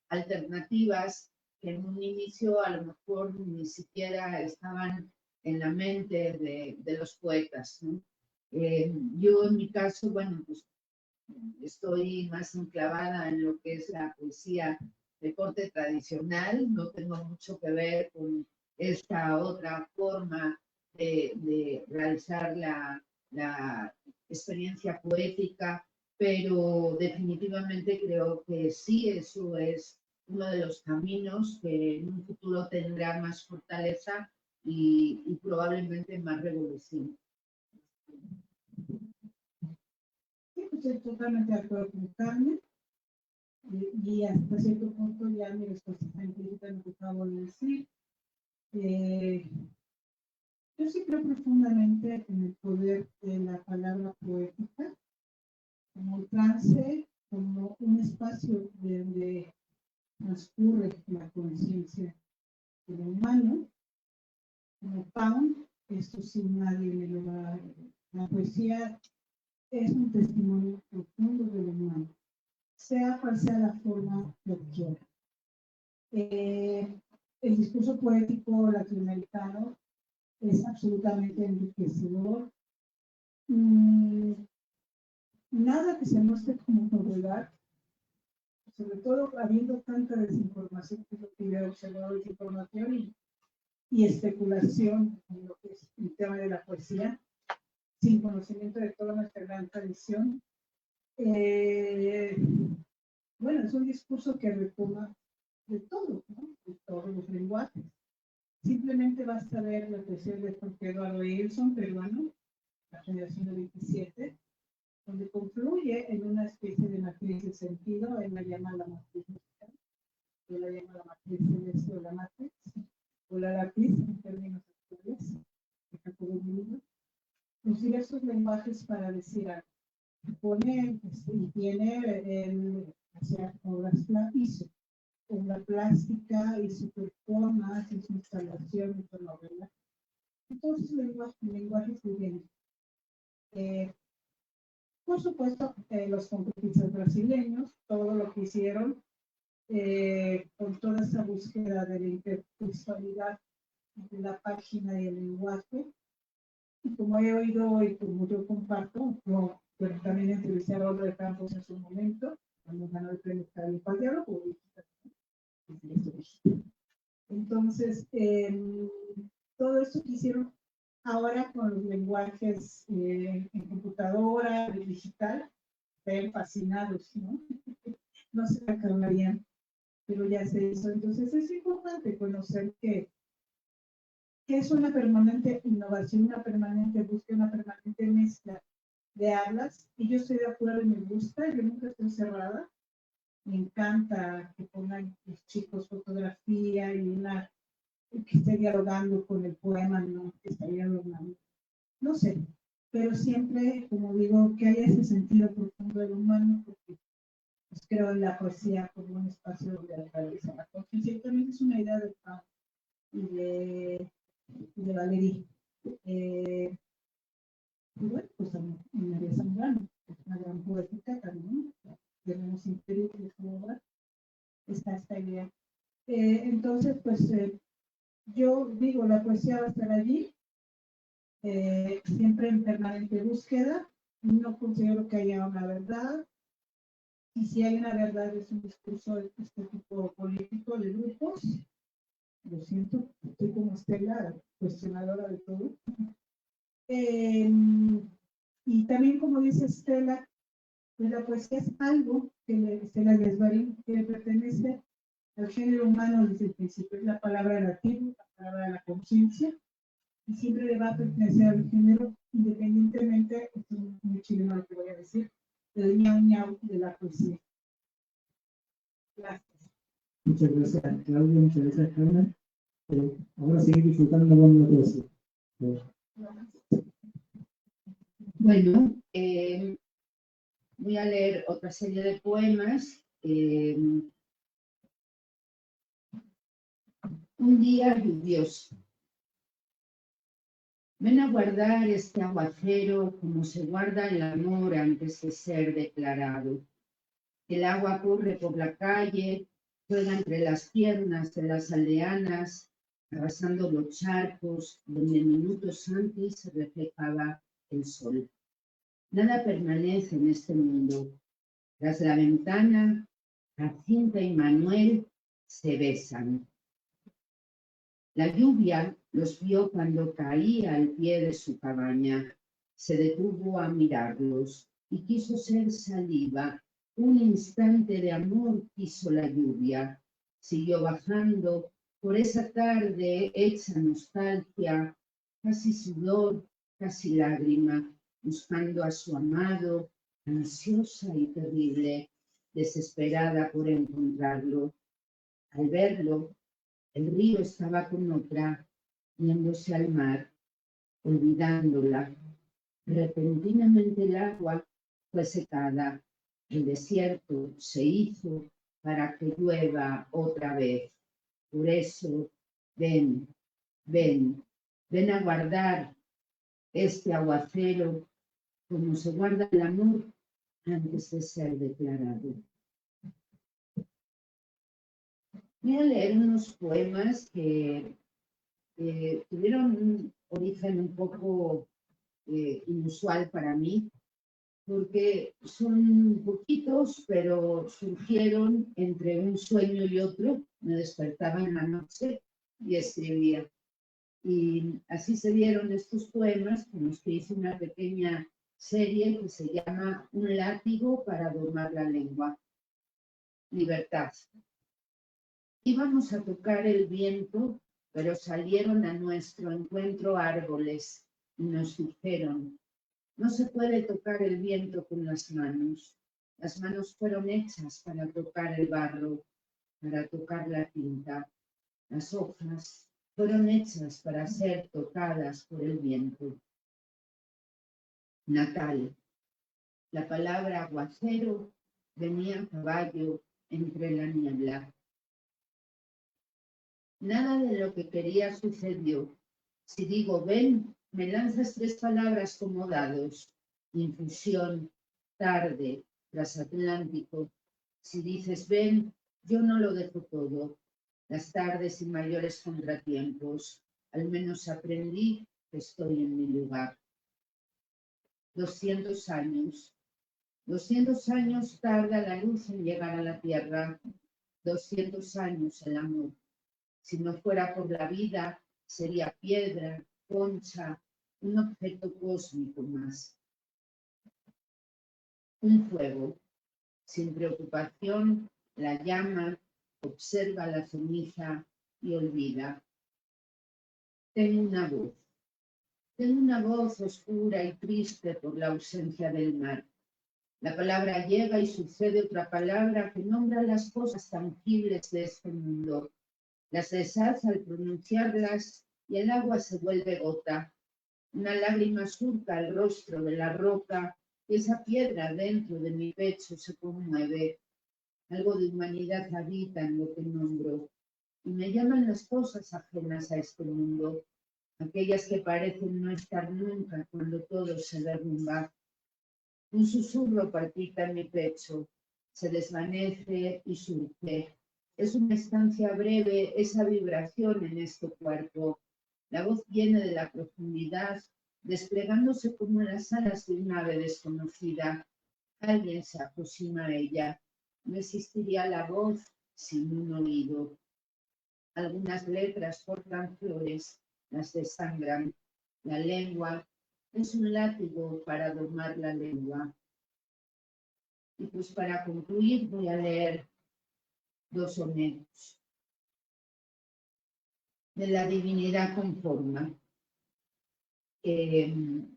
alternativas que en un inicio a lo mejor ni siquiera estaban en la mente de los poetas, ¿no? Yo en mi caso, bueno, pues estoy más enclavada en lo que es la poesía de corte tradicional, no tengo mucho que ver con esta otra forma de realizar la experiencia poética, pero definitivamente creo que sí, eso es uno de los caminos que en un futuro tendrá más fortaleza y probablemente más revolución. Sí, pues estoy totalmente de acuerdo con Carmen, y hasta cierto punto ya mi respuesta está implícita en lo que acabo de decir. Yo sí creo profundamente en el poder de la palabra poética, como un trance, como un espacio donde transcurre la conciencia del humano, como Pound, esto sin nadie me lo va. La poesía es un testimonio profundo del humano, sea cual sea la forma que adquiera. El discurso poético latinoamericano es absolutamente enriquecedor. Nada que se muestre como novedad, sobre todo habiendo tanta desinformación, que es lo que yo he observado, desinformación y especulación en lo que es el tema de la poesía, sin conocimiento de toda nuestra gran tradición. Bueno, es un discurso que retoma de todo, ¿no? De todos los lenguajes. Simplemente basta ver la poesía de Jorge Eduardo Wilson, peruano, la generación de 27, donde confluye en una especie de matriz de sentido, él la llama la matriz musical, yo la llamo la matriz celeste o la matrix, o la lápiz en términos actuales, de Jacobo Milindo, los diversos lenguajes para decir algo. Pone y tiene hacia obras hizo obra plástica, hizo performance, hizo instalación, hizo novela. Entonces, lenguajes vivientes. Por supuesto, los compositores brasileños, todo lo que hicieron con toda esa búsqueda de la intertextualidad de la página y el lenguaje. Y como he oído y como yo comparto, pero también entrevisté a Raúl de Campos en su momento, cuando ganó el premio Octavio Paz de Oro, entonces, todo esto que hicieron ahora con los lenguajes en computadora, digital, están fascinados, ¿no? No se acabarían, pero ya se hizo. Entonces es importante conocer que es una permanente innovación, una permanente búsqueda, una permanente mezcla de hablas, y yo estoy de acuerdo y me gusta, yo nunca estoy cerrada. Me encanta que pongan los chicos fotografía y que esté dialogando con el poema, no que está dialogando. No sé, pero siempre, como digo, que haya ese sentido profundo del humano, porque pues, creo en la poesía como un espacio donde atravesar la conciencia. Y también es una idea de Pau y de Valerie. Y bueno, pues en María Zambrano, una gran poética también, tenemos imperio de su obra, está esta idea. Entonces, pues yo digo, la poesía va a estar allí, siempre en permanente búsqueda. No considero que haya una verdad, y si hay una verdad es un discurso de este tipo político de grupos. Lo siento, estoy como Estela, cuestionadora de todo. Y también, como dice Estela, pues la poesía es algo Estela Gasbarín, que le pertenece al género humano desde el principio. Es la palabra latina, la palabra de la conciencia, y siempre le va a pertenecer al género, independientemente, esto es muy chileno lo que voy a decir, del ñau ñau de la poesía. Gracias. Muchas gracias, Claudia, muchas gracias, Carmen. Ahora seguir disfrutando con la poesía. Bueno, voy a leer otra serie de poemas. Un día lluvioso. Ven a guardar este aguacero como se guarda el amor antes de ser declarado. El agua corre por la calle, juega entre las piernas de las aldeanas, arrasando los charcos donde minutos antes se reflejaba el sol. Nada permanece en este mundo. Tras la ventana, Jacinta y Manuel se besan. La lluvia los vio cuando caía al pie de su cabaña. Se detuvo a mirarlos y quiso ser saliva. Un instante de amor quiso la lluvia. Siguió bajando por esa tarde hecha nostalgia, casi sudor, casi lágrima, buscando a su amado, ansiosa y terrible, desesperada por encontrarlo. Al verlo, el río estaba con otra, yéndose al mar. olvidándola. Repentinamente el agua fue secada, el desierto se hizo para que llueva otra vez. Por eso, ven, ven, ven a guardar este aguacero como se guarda el amor antes de ser declarado. Voy a leer unos poemas que tuvieron un origen un poco inusual para mí, porque son poquitos, pero surgieron entre un sueño y otro. Me despertaba en la noche y escribía. Y así se dieron estos poemas, con los que hice una pequeña serie que se llama Un látigo para domar la lengua. Libertad. Íbamos a tocar el viento, pero salieron a nuestro encuentro árboles y nos dijeron: no se puede tocar el viento con las manos. Las manos fueron hechas para tocar el barro, para tocar la tinta. Las hojas fueron hechas para ser tocadas por el viento. Natal. La palabra aguacero venía a caballo entre la niebla. Nada de lo que quería sucedió. Si digo ven, me lanzas 3 palabras como dados: infusión, tarde, transatlántico. Si dices ven, yo no lo dejo todo. Las tardes y mayores contratiempos. Al menos aprendí que estoy en mi lugar. 200 años. 200 años tarda la luz en llegar a la tierra. 200 años el amor. Si no fuera por la vida, sería piedra, concha, un objeto cósmico más. Un fuego. Sin preocupación, la llama, observa la ceniza y olvida. Tengo una voz. Tengo una voz oscura y triste por la ausencia del mar. La palabra llega y sucede otra palabra que nombra las cosas tangibles de este mundo. Las deshace al pronunciarlas y el agua se vuelve gota. Una lágrima surca el rostro de la roca y esa piedra dentro de mi pecho se conmueve. Algo de humanidad habita en lo que nombro y me llaman las cosas ajenas a este mundo, aquellas que parecen no estar nunca cuando todo se derrumba. Un susurro palpita en mi pecho, se desvanece y surge. Es una estancia breve, esa vibración en este cuerpo. La voz viene de la profundidad, desplegándose como las alas de un ave desconocida. Alguien se aproxima a ella. No existiría la voz sin un oído. Algunas letras cortan flores, las desangran. La lengua es un látigo para domar la lengua. Y pues para concluir voy a leer 2 sonetos. De la divinidad con forma. El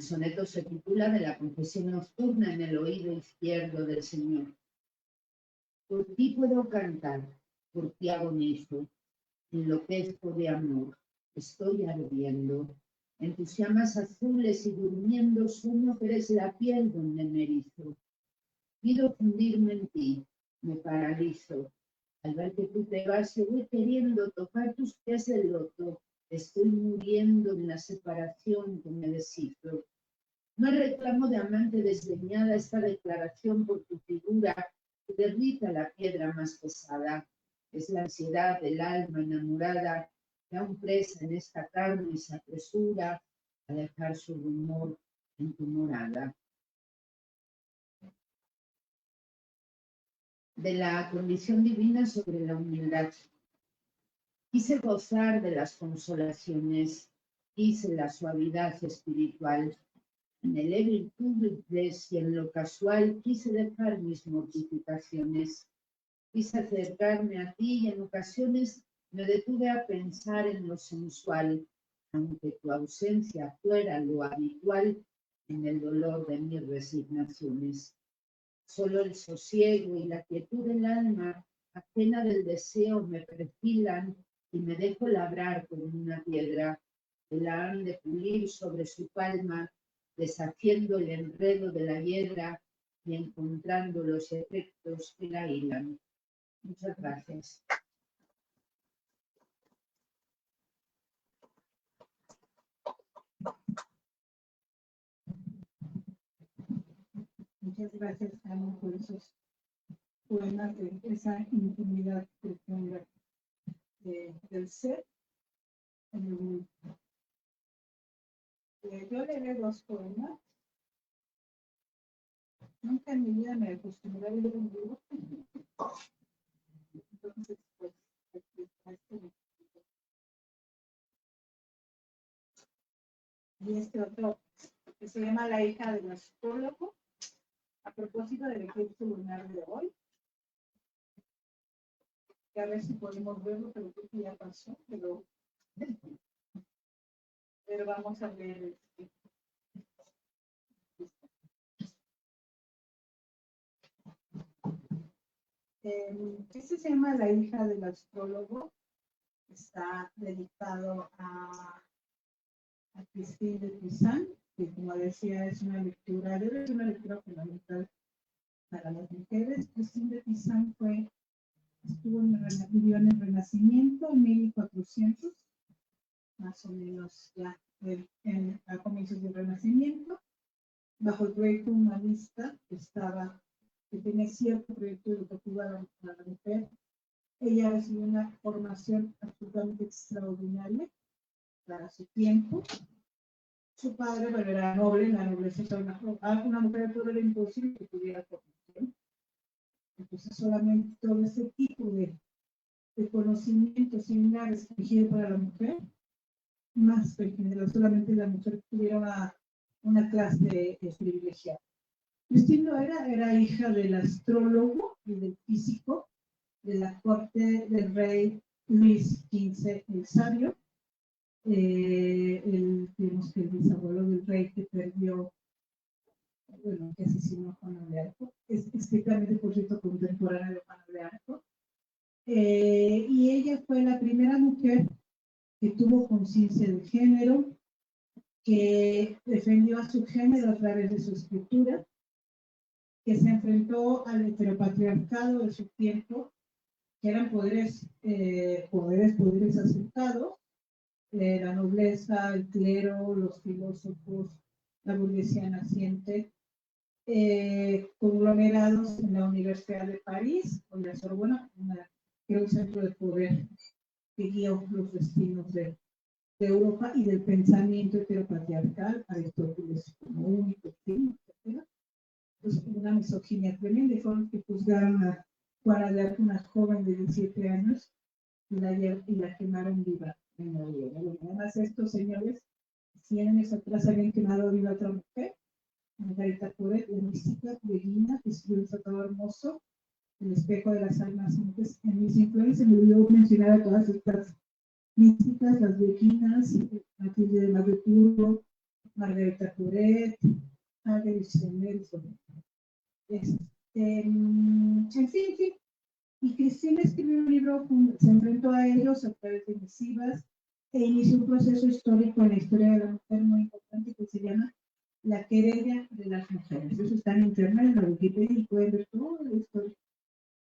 soneto se titula De la confesión nocturna en el oído izquierdo del Señor. Por ti puedo cantar, por ti agonizo, enloquezco de amor, estoy ardiendo. En tus llamas azules y durmiendo sueño que eres la piel donde me erizo. Pido fundirme en ti, me paralizo. Al ver que tú te vas, yo voy queriendo tocar tus pies de loto. Estoy muriendo en la separación que me deshizo. No hay reclamo de amante desdeñada esta declaración por tu figura que derrita la piedra más pesada. Es la ansiedad del alma enamorada que aún presa en esta carne se apresura a dejar su rumor en tu morada. De la condición divina sobre la humildad. Quise gozar de las consolaciones, quise la suavidad espiritual. Anhelé virtudes y en lo casual quise dejar mis mortificaciones. Quise acercarme a ti y en ocasiones me detuve a pensar en lo sensual, aunque tu ausencia fuera lo habitual en el dolor de mis resignaciones. Solo el sosiego y la quietud del alma, ajena del deseo, me perfilan y me dejo labrar como una piedra. que la han de pulir sobre su palma, deshaciendo el enredo de la hiedra y encontrando los efectos que la hilan. Muchas gracias. Muchas gracias, Ana, por esos poemas de esa intimidad profunda del ser. Yo leeré 2 poemas. Nunca en mi vida me acostumbré a leer un libro. Entonces, pues, y este otro que se llama La hija del astrólogo, a propósito del eclipse lunar de hoy, que a ver si podemos verlo, pero creo que ya pasó, pero vamos a ver. Este se llama La hija del astrólogo, está dedicado a Christine de Pizan, que como decía es una lectura, debe ser una lectura fundamental para las mujeres. Christine de Pizan vivió en el Renacimiento en 1400, más o menos ya a comienzos del Renacimiento, bajo el proyecto humanista que tenía cierto proyecto educativo a la mujer. Ella recibió una formación absolutamente extraordinaria para su tiempo. Su padre, bueno, era noble, la nobleza era una mujer, todo era imposible que tuviera formación. Entonces solamente todo ese tipo de conocimientos similares dirigidos para la mujer, más en general, solamente la mujer tuviera una clase privilegiada. Christine era hija del astrólogo y del físico de la corte del rey Luis XV el Sabio, digamos que el bisabuelo del rey que perdió, bueno, que asesinó a Juana de Arco, es estrictamente, por cierto, contemporánea de Juana de Arco, y ella fue la primera mujer que tuvo conciencia de género, que defendió a su género a través de su escritura, que se enfrentó al heteropatriarcado de su tiempo, que eran poderes aceptados, la nobleza, el clero, los filósofos, la burguesía naciente, conglomerados en la Universidad de París o la Sorbona, que era un centro de poder que guió los destinos de Europa y del pensamiento heteropatriarcal, Aristóteles como único fin, etc. Entonces, una misoginia tremenda, y fueron que juzgaron a Juana de Arco, una joven de 17 años, y la quemaron viva en la hoguera. Además, estos señores, 100 años atrás, habían quemado viva a otra mujer, Margarita Coret, la mística beguina, que escribió un tratado hermoso, El espejo de las almas santas. En mis influencias me olvidó mencionar a todas estas místicas, las beguinas, Matilde de Magdeburgo, Margarita Coret, Marguerite Stenel, en fin. Y Cristina escribió un libro, se enfrentó a ellos a través de misivas e inició un proceso histórico en la historia de la mujer muy importante que se llama La querella de las mujeres. Eso está en internet, en la Wikipedia, y pueden ver toda la historia.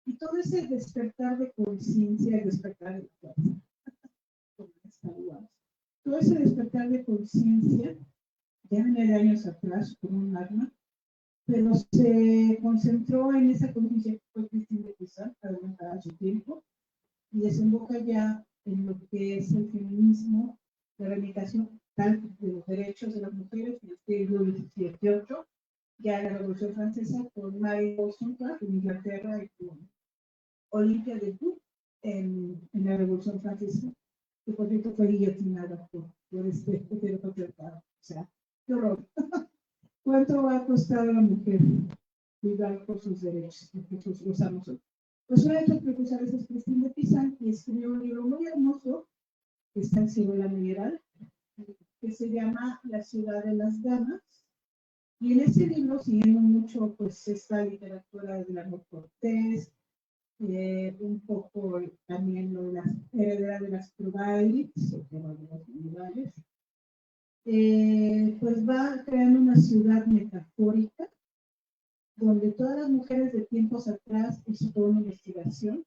Y todo ese despertar de conciencia, el despertar de fuerza, todo ese despertar de conciencia, ya viene de años atrás, con un arma, pero se concentró en esa conciencia que fue Christine de Pizan, adelantada a su tiempo, y desemboca ya en lo que es el feminismo, la reivindicación tal de los derechos de las mujeres en el siglo XVIII, ya en la Revolución Francesa, con Mary Wollstonecraft en Inglaterra y con Olympia de Gouges en la Revolución Francesa, que por cierto fue guillotinada por este heteropatriarcado. O sea, qué horror. ¿Cuánto va a costar a la mujer luchar por sus derechos? Nosotros los usamos hoy. Pues una de estas profesoras es Christine de Pizan, y escribió un libro muy hermoso que está en Ciruela Medieval, que se llama La ciudad de las damas. Y en ese libro, siguiendo mucho pues esta literatura de Amor Cortés, un poco también lo de las herederas de las Provalids, o de los medievales, pues va creando una ciudad metafórica donde todas las mujeres de tiempos atrás hizo toda una investigación.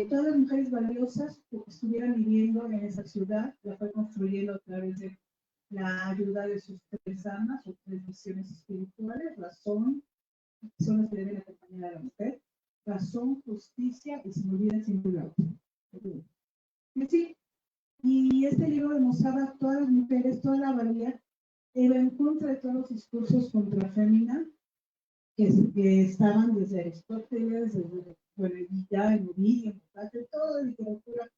Todas las mujeres valiosas que estuvieran viviendo en esa ciudad la fue construyendo a través de la ayuda de sus tres almas o tres visiones espirituales: razón, son las que deben acompañar a la mujer, razón, justicia y se me olvida siempre la otra. Sí, y este libro demostraba a todas las mujeres, toda la valía, iba en contra de todos los discursos contra fémina que estaban desde Aristóteles, desde, bueno, y ya en Ovidio, en toda literatura,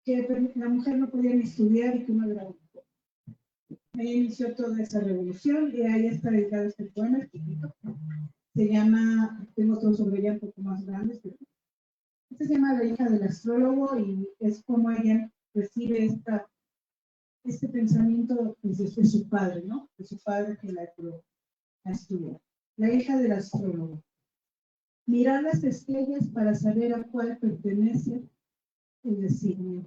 que la mujer no podía ni estudiar y que no era mujer. Ahí inició toda esa revolución y ahí está dedicado este poema, chiquito. Se llama, tengo otro sobre ella un poco más grandes, pero este se llama La hija del astrólogo y es como ella recibe este pensamiento desde su padre, ¿no? De su padre que la estudió. La hija del astrólogo. Mirar las estrellas para saber a cuál pertenece el designio.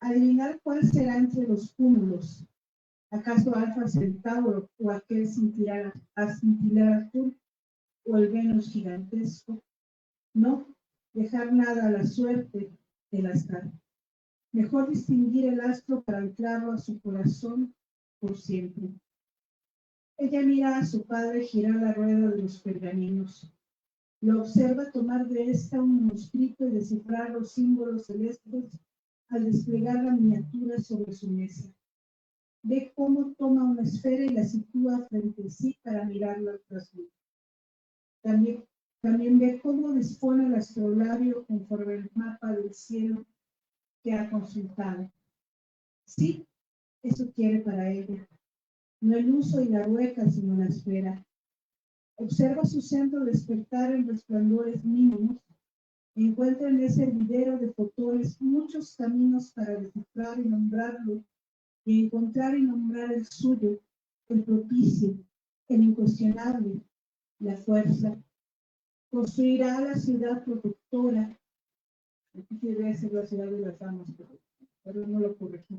Adivinar cuál será entre los cúmulos. ¿Acaso Alfa Centauro o aquel cintilar azul o el Venus gigantesco? No dejar nada a la suerte del azar. Mejor distinguir el astro para anclarlo a su corazón por siempre. Ella mira a su padre girar la rueda de los pergaminos. Lo observa tomar de esta un manuscrito y descifrar los símbolos celestes al desplegar la miniatura sobre su mesa. Ve cómo toma una esfera y la sitúa frente a sí para mirarla tras luz. También ve cómo dispone el astrolario conforme el mapa del cielo que ha consultado. Sí, eso quiere para ella. No el uso y la rueca, sino la esfera. Observa su centro despertar en resplandores mínimos. Encuentra en ese hervidero de fotones muchos caminos para descifrar y nombrarlo, y encontrar y nombrar el suyo, el propicio, el incuestionable, la fuerza. Construirá la ciudad protectora. Aquí debe ser la ciudad de las damas, pero no lo corregí.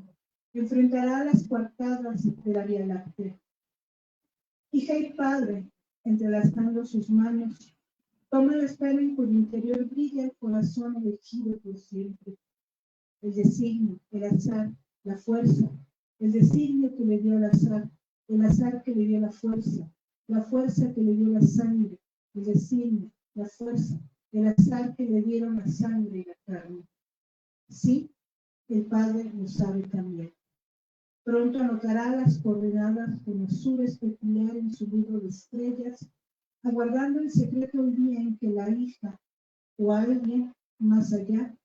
Enfrentará las coartadas de la Vía Láctea. Hija y padre, entrelazando sus manos, toma la esfera en cuyo interior brilla el corazón elegido por siempre. El designio, el azar, la fuerza, el designio que le dio el azar que le dio la fuerza que le dio la sangre, el designio, la fuerza, el azar que le dieron la sangre y la carne. Sí, el Padre lo sabe también. Pronto anotará las coordenadas con azul especular en su libro de estrellas, aguardando en secreto el día en que la hija o alguien más allá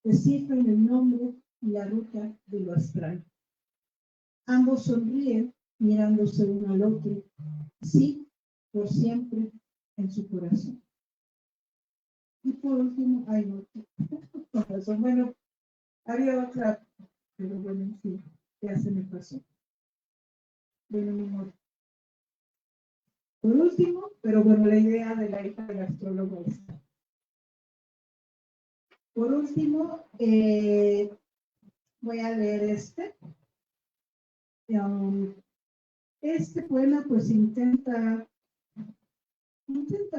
descifren el nombre y la ruta de lo astral. Ambos sonríen mirándose uno al otro, sí, por siempre en su corazón. Y por último, ay no, corazón, bueno, había otra, pero bueno, en fin, ya se me pasó. Bueno, mi amor. Por último, pero bueno, la idea de la hija del astrólogo está. Por último, voy a leer este. Este poema pues intenta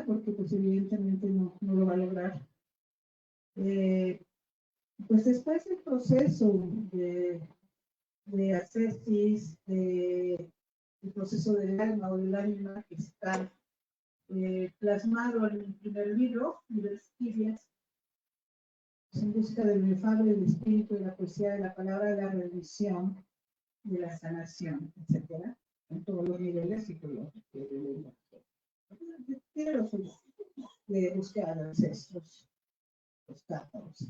porque pues evidentemente no lo va a lograr. Pues después del proceso de ascesis, el proceso del alma o del ánima que está plasmado en el primer libro, Libres Tibias, en busca del inefable del espíritu, de la poesía, de la palabra, de la rendición, de la sanación, etcétera, en todos los niveles psicológicos. Tiene los de búsqueda de ancestros, los cátaros.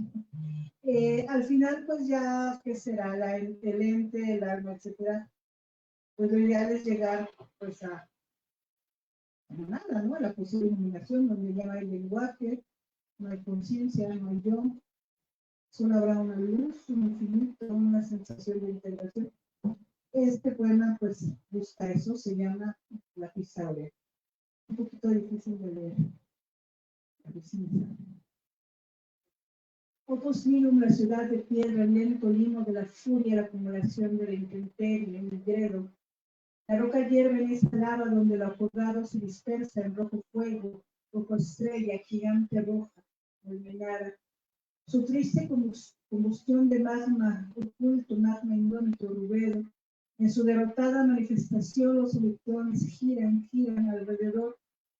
Al final, pues ya, ¿qué será? El ente, el alma, etcétera. Pues lo ideal es llegar pues a nada, ¿no? A la posible iluminación, donde ya no hay lenguaje, no hay conciencia, no hay yo. Solo habrá una luz, un infinito, una sensación de integración. Este poema, pues, busca eso, se llama La Pisaure. Un poquito difícil de leer. Opus Minum, la ciudad de piedra, el lento limo de la furia, la acumulación de la intemperie, el migredo. La roca hierve en esa lava donde lo acordado se dispersa en rojo fuego, rojo estrella, gigante roja, fulminada. Su triste combustión de magma oculto, magma indómito, rubedo. En su derrotada manifestación los electrones giran alrededor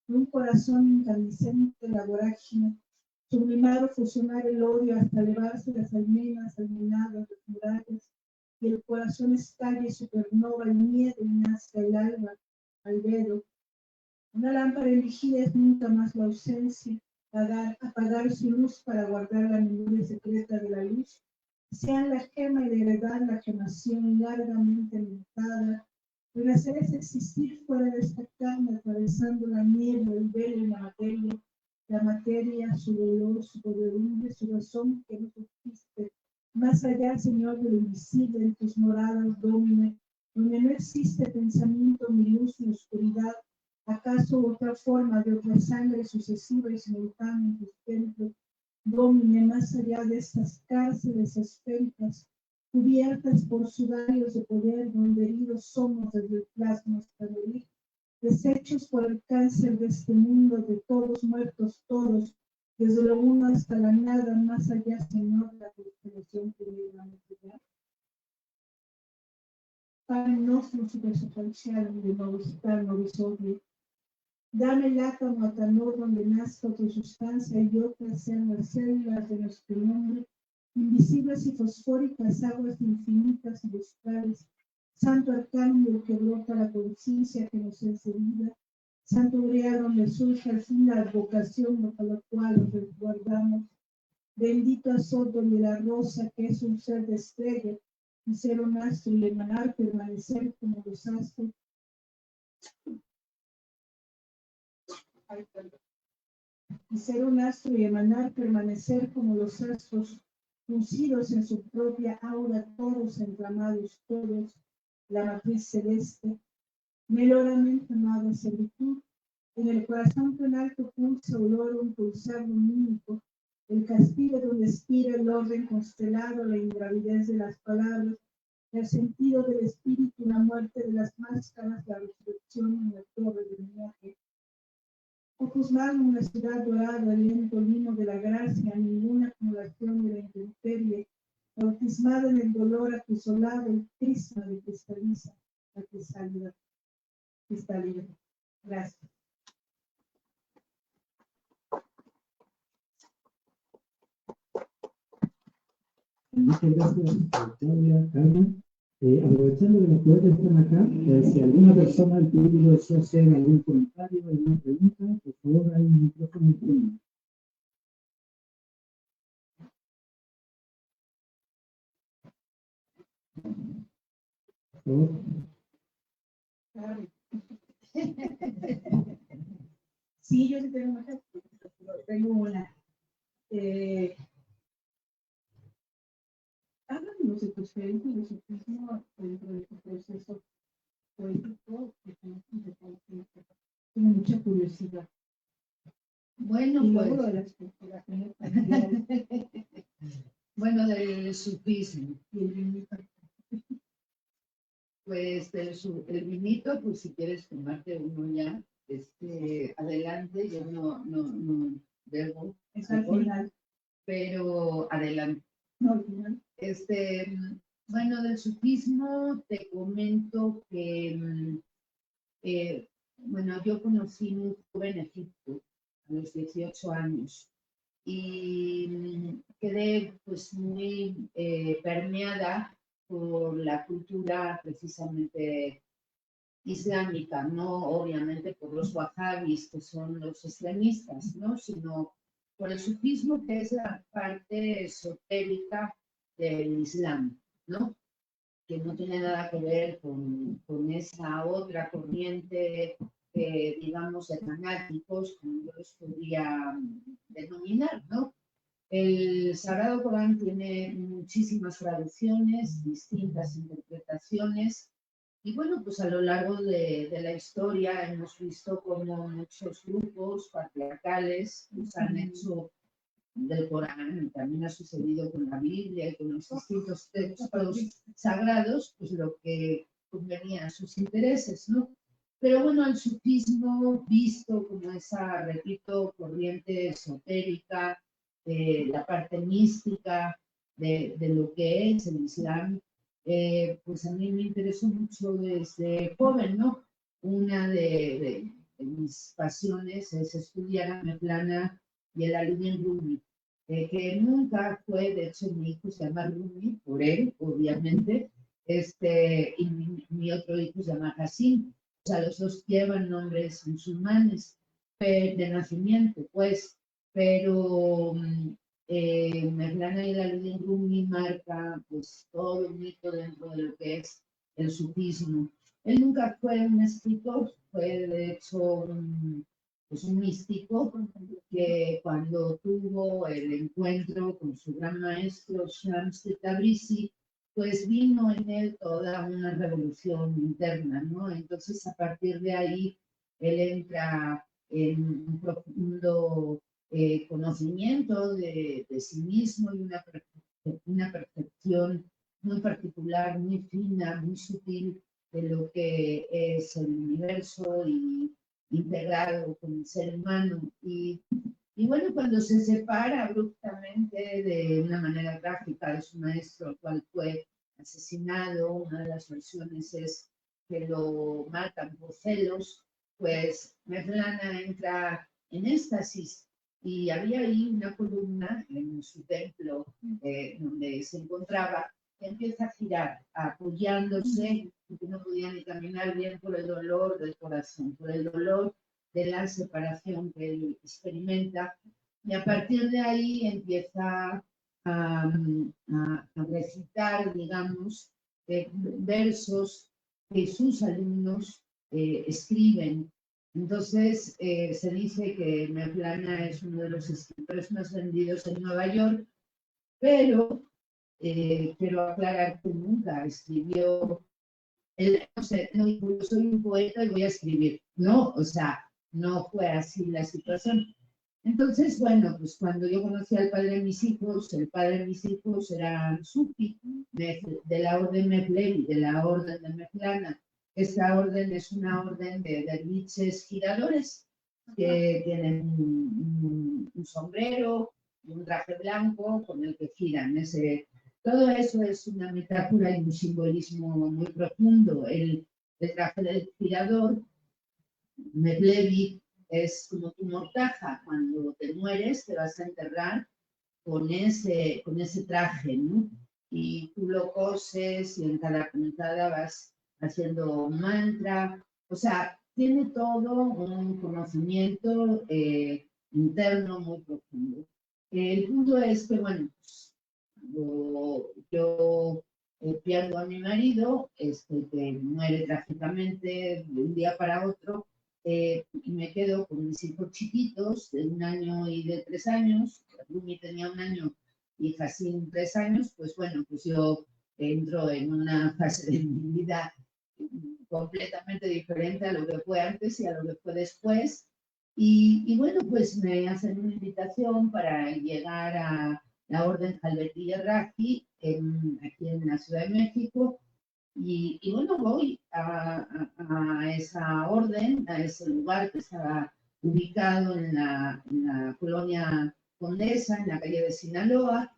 de un corazón incandescente, la vorágine. Sublimar o fusionar el odio hasta elevarse las almenas, almenadas, las murallas, y el corazón estalle supernova, el miedo y nazca el alba, albedo. Una lámpara en vigilia es nunca más la ausencia, apagar su luz para guardar la memoria secreta de la luz, sean la gema y la heredad, la gemación largamente limitada. Renacer es existir fuera de esta carne, atravesando la niebla, el velo y la materia, su dolor, su podredumbre, su razón que no subsiste. Más allá, Señor, de lo invisible, en tus moradas, domine, donde no existe pensamiento, ni luz, ni oscuridad. ¿Acaso otra forma de otra sangre sucesiva y simultánea en tus templos? Domine más allá de estas cárceles esféricas, cubiertas por sudarios de poder, donde heridos somos desde el plasma hasta morir, deshechos por el cáncer de este mundo, de todos muertos todos, desde lo uno hasta la nada, más allá, Señor, de la constelación que viene a llegar. Padre nostro supersustancial de nobis odie, dame el átomo atanor donde nazca tu sustancia y otras sean las células de nuestro nombre, invisibles y fosfóricas, aguas infinitas y lustrales, santo arcángel que brota la conciencia que nos hace vida, santo grial donde surge al fin la advocación para la cual nos resguardamos, bendito azoto de la rosa que es un ser de estrella, y ser un astro y emanar, permanecer como los astros. Y ser un astro y emanar, permanecer como los astros, lucidos en su propia aura, todos entramados, todos, la matriz celeste, meloramente amada servitud, en el corazón tan alto pulsa olor, un pulsar lumínico, el castigo donde expira el orden constelado, la ingravidez de las palabras, el sentido del espíritu, la muerte de las máscaras, la resurrección en la torre del viaje. Opus Magnum, una ciudad dorada, el lento limo de la gracia, ninguna acumulación de la intemperie, bautismada en el dolor acrisolado, el prisma de cristaliza, la cristalidad. Gracias. Muchas gracias, Claudia, Carmen. Aprovechando que los poetas están acá, si alguna persona del público desea hacer algún comentario, alguna pregunta, por favor, hay un micrófono disponible. Por favor. Sí, yo sí tengo una. Háblanos de tu experiencia de sufismo dentro de tu proceso poético, que tengo mucha curiosidad. Bueno, Y pues, luego de la escultura, bueno, del sufismo. y el vinito. Pues el vinito, pues si quieres tomarte uno ya, adelante, yo no bebo Es al alcohol, final. pero adelante. No, al final. Bueno, del sufismo te comento que, bueno, yo conocí muy joven Egipto, a los 18 años, y quedé pues muy permeada por la cultura precisamente islámica, no obviamente por los wahhabis, que son los extremistas, ¿no? Sino por el sufismo, que es la parte esotérica del Islam, ¿no? Que no tiene nada que ver con esa otra corriente, digamos, de fanáticos, como yo los podría denominar, ¿no? El Sagrado Corán tiene muchísimas traducciones, distintas interpretaciones, y bueno, pues a lo largo de la historia hemos visto cómo muchos grupos patriarcales pues, han hecho del Corán, también ha sucedido con la Biblia y con los distintos textos sagrados, pues lo que convenía a sus intereses, ¿no? Pero bueno, el sufismo, visto como esa, repito, corriente esotérica, la parte mística de lo que es el Islam, pues a mí me interesó mucho desde joven, ¿no? Una de mis pasiones es estudiar a Mevlana y el Ali bin Rumi, que nunca fue, de hecho mi hijo se llama Rumi, por él, obviamente, y mi otro hijo se llama Hassim, o sea, los dos llevan nombres musulmanes de nacimiento, pues, pero Mevlana y el Ali bin Rumi marca pues todo un mito dentro de lo que es el sufismo. Él nunca fue un escritor, fue de hecho pues un místico que cuando tuvo el encuentro con su gran maestro Shams de Tabrizi, pues vino en él toda una revolución interna, ¿no? Entonces a partir de ahí él entra en un profundo conocimiento de sí mismo y una percepción muy particular, muy fina, muy sutil de lo que es el universo y integrado con el ser humano. Y bueno, cuando se separa abruptamente de una manera trágica de su maestro, el cual fue asesinado, una de las versiones es que lo matan por celos, pues Mevlana entra en éxtasis y había ahí una columna en su templo donde se encontraba, que empieza a girar, apoyándose, porque no podía ni caminar bien por el dolor del corazón, por el dolor de la separación que él experimenta. Y a partir de ahí empieza a recitar, digamos, versos que sus alumnos escriben. Entonces, se dice que Mevlana es uno de los escritores más vendidos en Nueva York, pero quiero aclarar que nunca escribió, no sé, no dijo, yo soy un poeta y voy a escribir. No, o sea, no fue así la situación. Entonces, bueno, pues cuando yo conocí al padre de mis hijos, el padre de mis hijos era sufi, de la orden Mevlevi, de la orden de Mevlana. Esta orden es una orden de derviches giradores que tienen un sombrero y un traje blanco con el que giran. Todo eso es una metáfora y un simbolismo muy profundo. El traje del girador, Mevlevi, es como tu mortaja. Cuando te mueres, te vas a enterrar con ese traje, ¿no? Y tú lo coses y en cada puntada vas haciendo un mantra. O sea, tiene todo un conocimiento interno muy profundo. El punto es que, bueno, pues, yo pierdo a mi marido, que muere trágicamente de un día para otro, y me quedo con mis hijos chiquitos de 1 año y de 3 años. Rumi tenía 1 año y Hassim 3 años. Pues bueno, pues yo entro en una fase de mi vida completamente diferente a lo que fue antes y a lo que fue después. Y bueno, pues me hacen una invitación para llegar a la Orden Jalbetilla Raji aquí en la Ciudad de México. Y bueno, voy a esa orden, a ese lugar que estaba ubicado en la colonia Condesa, en la calle de Sinaloa.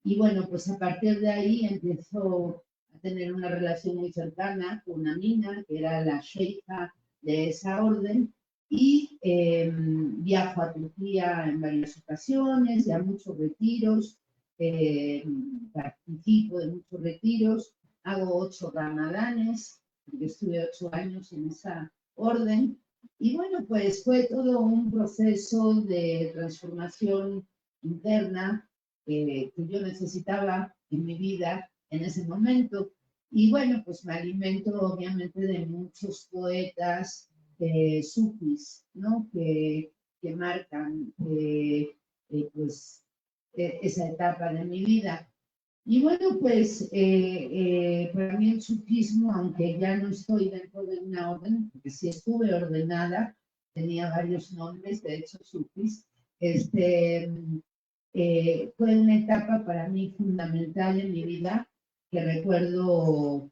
Y bueno, pues a partir de ahí empezó a tener una relación muy cercana con una mina, que era la sheikha de esa orden, y viajo a Turquía en varias ocasiones, y a muchos retiros, participo de muchos retiros, hago 8 ramadanes, porque estuve 8 años en esa orden. Y bueno, pues fue todo un proceso de transformación interna que yo necesitaba en mi vida en ese momento. Y bueno, pues me alimento obviamente de muchos poetas sufis, ¿no? Que marcan pues esa etapa de mi vida. Y bueno, pues para mí el sufismo, aunque ya no estoy dentro de una orden, porque sí estuve ordenada, tenía varios nombres, de hecho, sufis, fue una etapa para mí fundamental en mi vida que recuerdo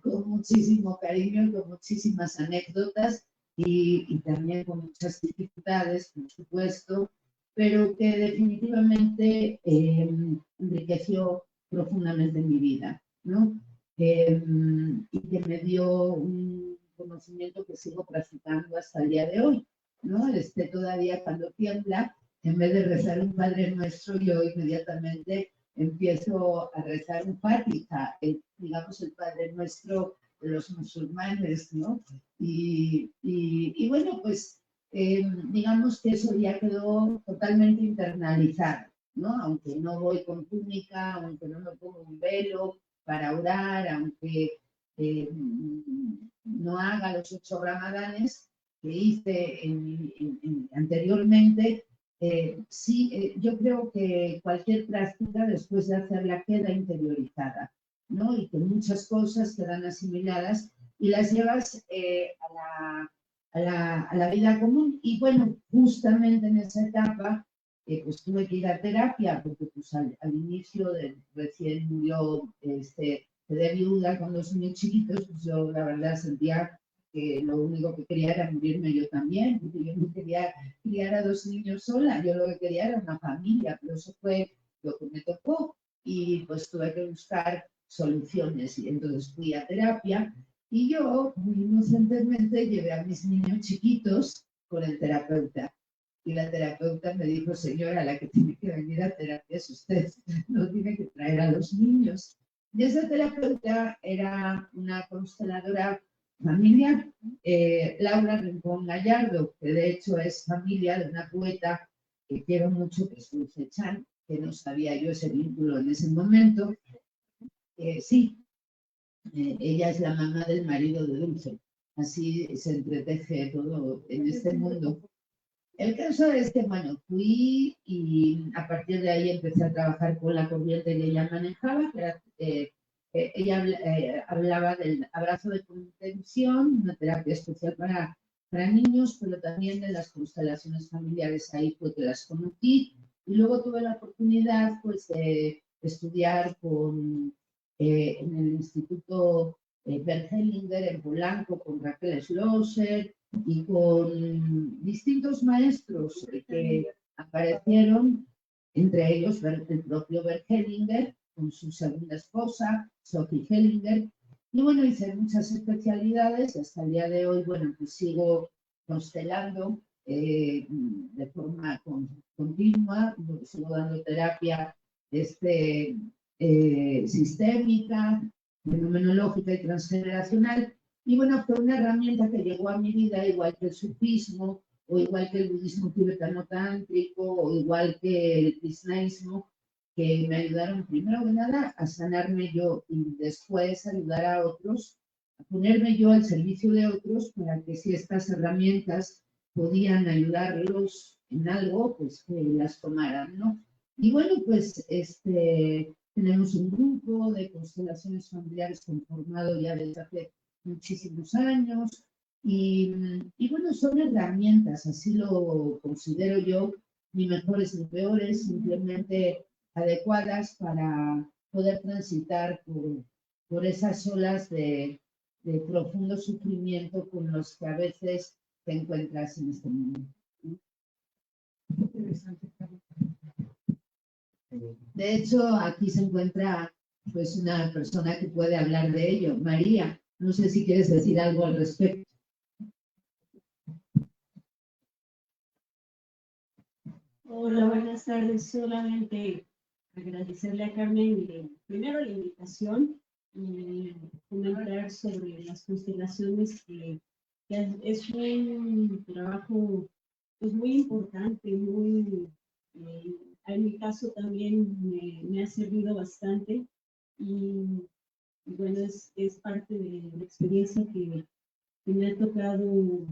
con muchísimo cariño, con muchísimas anécdotas y también con muchas dificultades, por supuesto, pero que definitivamente enriqueció profundamente mi vida, ¿no? Y que me dio un conocimiento que sigo practicando hasta el día de hoy, ¿no? Todavía cuando tiembla, en vez de rezar un Padre Nuestro, yo inmediatamente empiezo a rezar un Fátiha, digamos el Padre Nuestro de los musulmanes, ¿no? Y bueno, pues digamos que eso ya quedó totalmente internalizado, ¿no? Aunque no voy con túnica, aunque no me pongo un velo para orar, aunque no haga los 8 ramadanes que hice anteriormente, sí, yo creo que cualquier práctica después de hacerla queda interiorizada, ¿no? Y que muchas cosas quedan asimiladas y las llevas a la vida común. Y bueno, justamente en esa etapa, pues tuve que ir a terapia, porque pues al inicio, recién murió, quedé viuda con 2 niños chiquitos, pues yo la verdad sentía que lo único que quería era morirme yo también, porque yo no quería criar a 2 niños sola, yo lo que quería era una familia, pero eso fue lo que me tocó y pues tuve que buscar soluciones y entonces fui a terapia y yo muy inocentemente llevé a mis niños chiquitos con el terapeuta y la terapeuta me dijo, señora, la que tiene que venir a terapia es usted, no tiene que traer a los niños. Y esa terapeuta era una consteladora familiar, Laura Rincón Gallardo, que de hecho es familia de una poeta que quiero mucho, que es Dulce Chan, que no sabía yo ese vínculo en ese momento. Sí, ella es la mamá del marido de Dulce, así se entreteje todo en este mundo. El caso es que, bueno, fui y a partir de ahí empecé a trabajar con la corriente que ella manejaba, que era, ella hablaba del abrazo de contención, una terapia especial para niños, pero también de las constelaciones familiares. Ahí fue que las conocí y luego tuve la oportunidad pues, de estudiar en el Instituto Bergelinger en Polanco con Raquel Schlosser y con distintos maestros que aparecieron, entre ellos el propio Bert Hellinger, con su segunda esposa, Sophie Hellinger. Y bueno, hice muchas especialidades y hasta el día de hoy, bueno, pues sigo constelando de forma continua, sigo dando terapia sistémica, fenomenológica y transgeneracional. Y bueno, fue una herramienta que llegó a mi vida, igual que el sufismo, o igual que el budismo tibetano tántrico, o igual que el krishnaísmo, que me ayudaron primero que nada a sanarme yo y después ayudar a otros, a ponerme yo al servicio de otros para que si estas herramientas podían ayudarlos en algo, pues que las tomaran, ¿no? Y bueno, pues tenemos un grupo de constelaciones familiares conformado ya desde hace muchísimos años y bueno, son herramientas, así lo considero yo, ni mejores ni peores, simplemente adecuadas para poder transitar por esas olas de profundo sufrimiento con los que a veces te encuentras en este mundo. De hecho, aquí se encuentra pues una persona que puede hablar de ello, María. No sé si quieres decir algo al respecto. Hola, buenas tardes. Solamente agradecerle a Carmen primero la invitación y comentar sobre las constelaciones que es un trabajo pues muy importante, muy en mi caso también me ha servido bastante y bueno, es parte de la experiencia que me ha tocado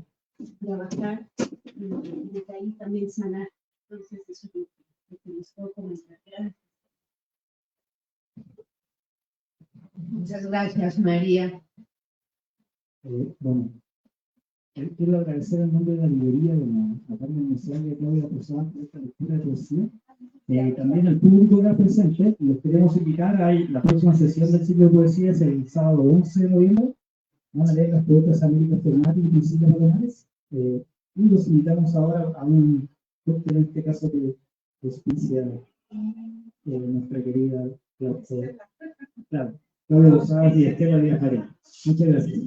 trabajar y de ahí también sanar. Entonces, eso es lo que les puedo comentar. Gracias. Muchas gracias, María. Bueno, quiero agradecer en nombre de la librería de la Carmen Mesial y a Claudia Posada por esta lectura de poesía. También al público que está presente, los queremos invitar a la próxima sesión del ciclo de poesía, es el sábado 11 de noviembre. Van a leer las poetas América Fernández y Priscila Palomares. Y los invitamos ahora a un cóctel, en este caso que auspicia nuestra querida Claudia Posada y Estela Díaz Jarón. Muchas gracias.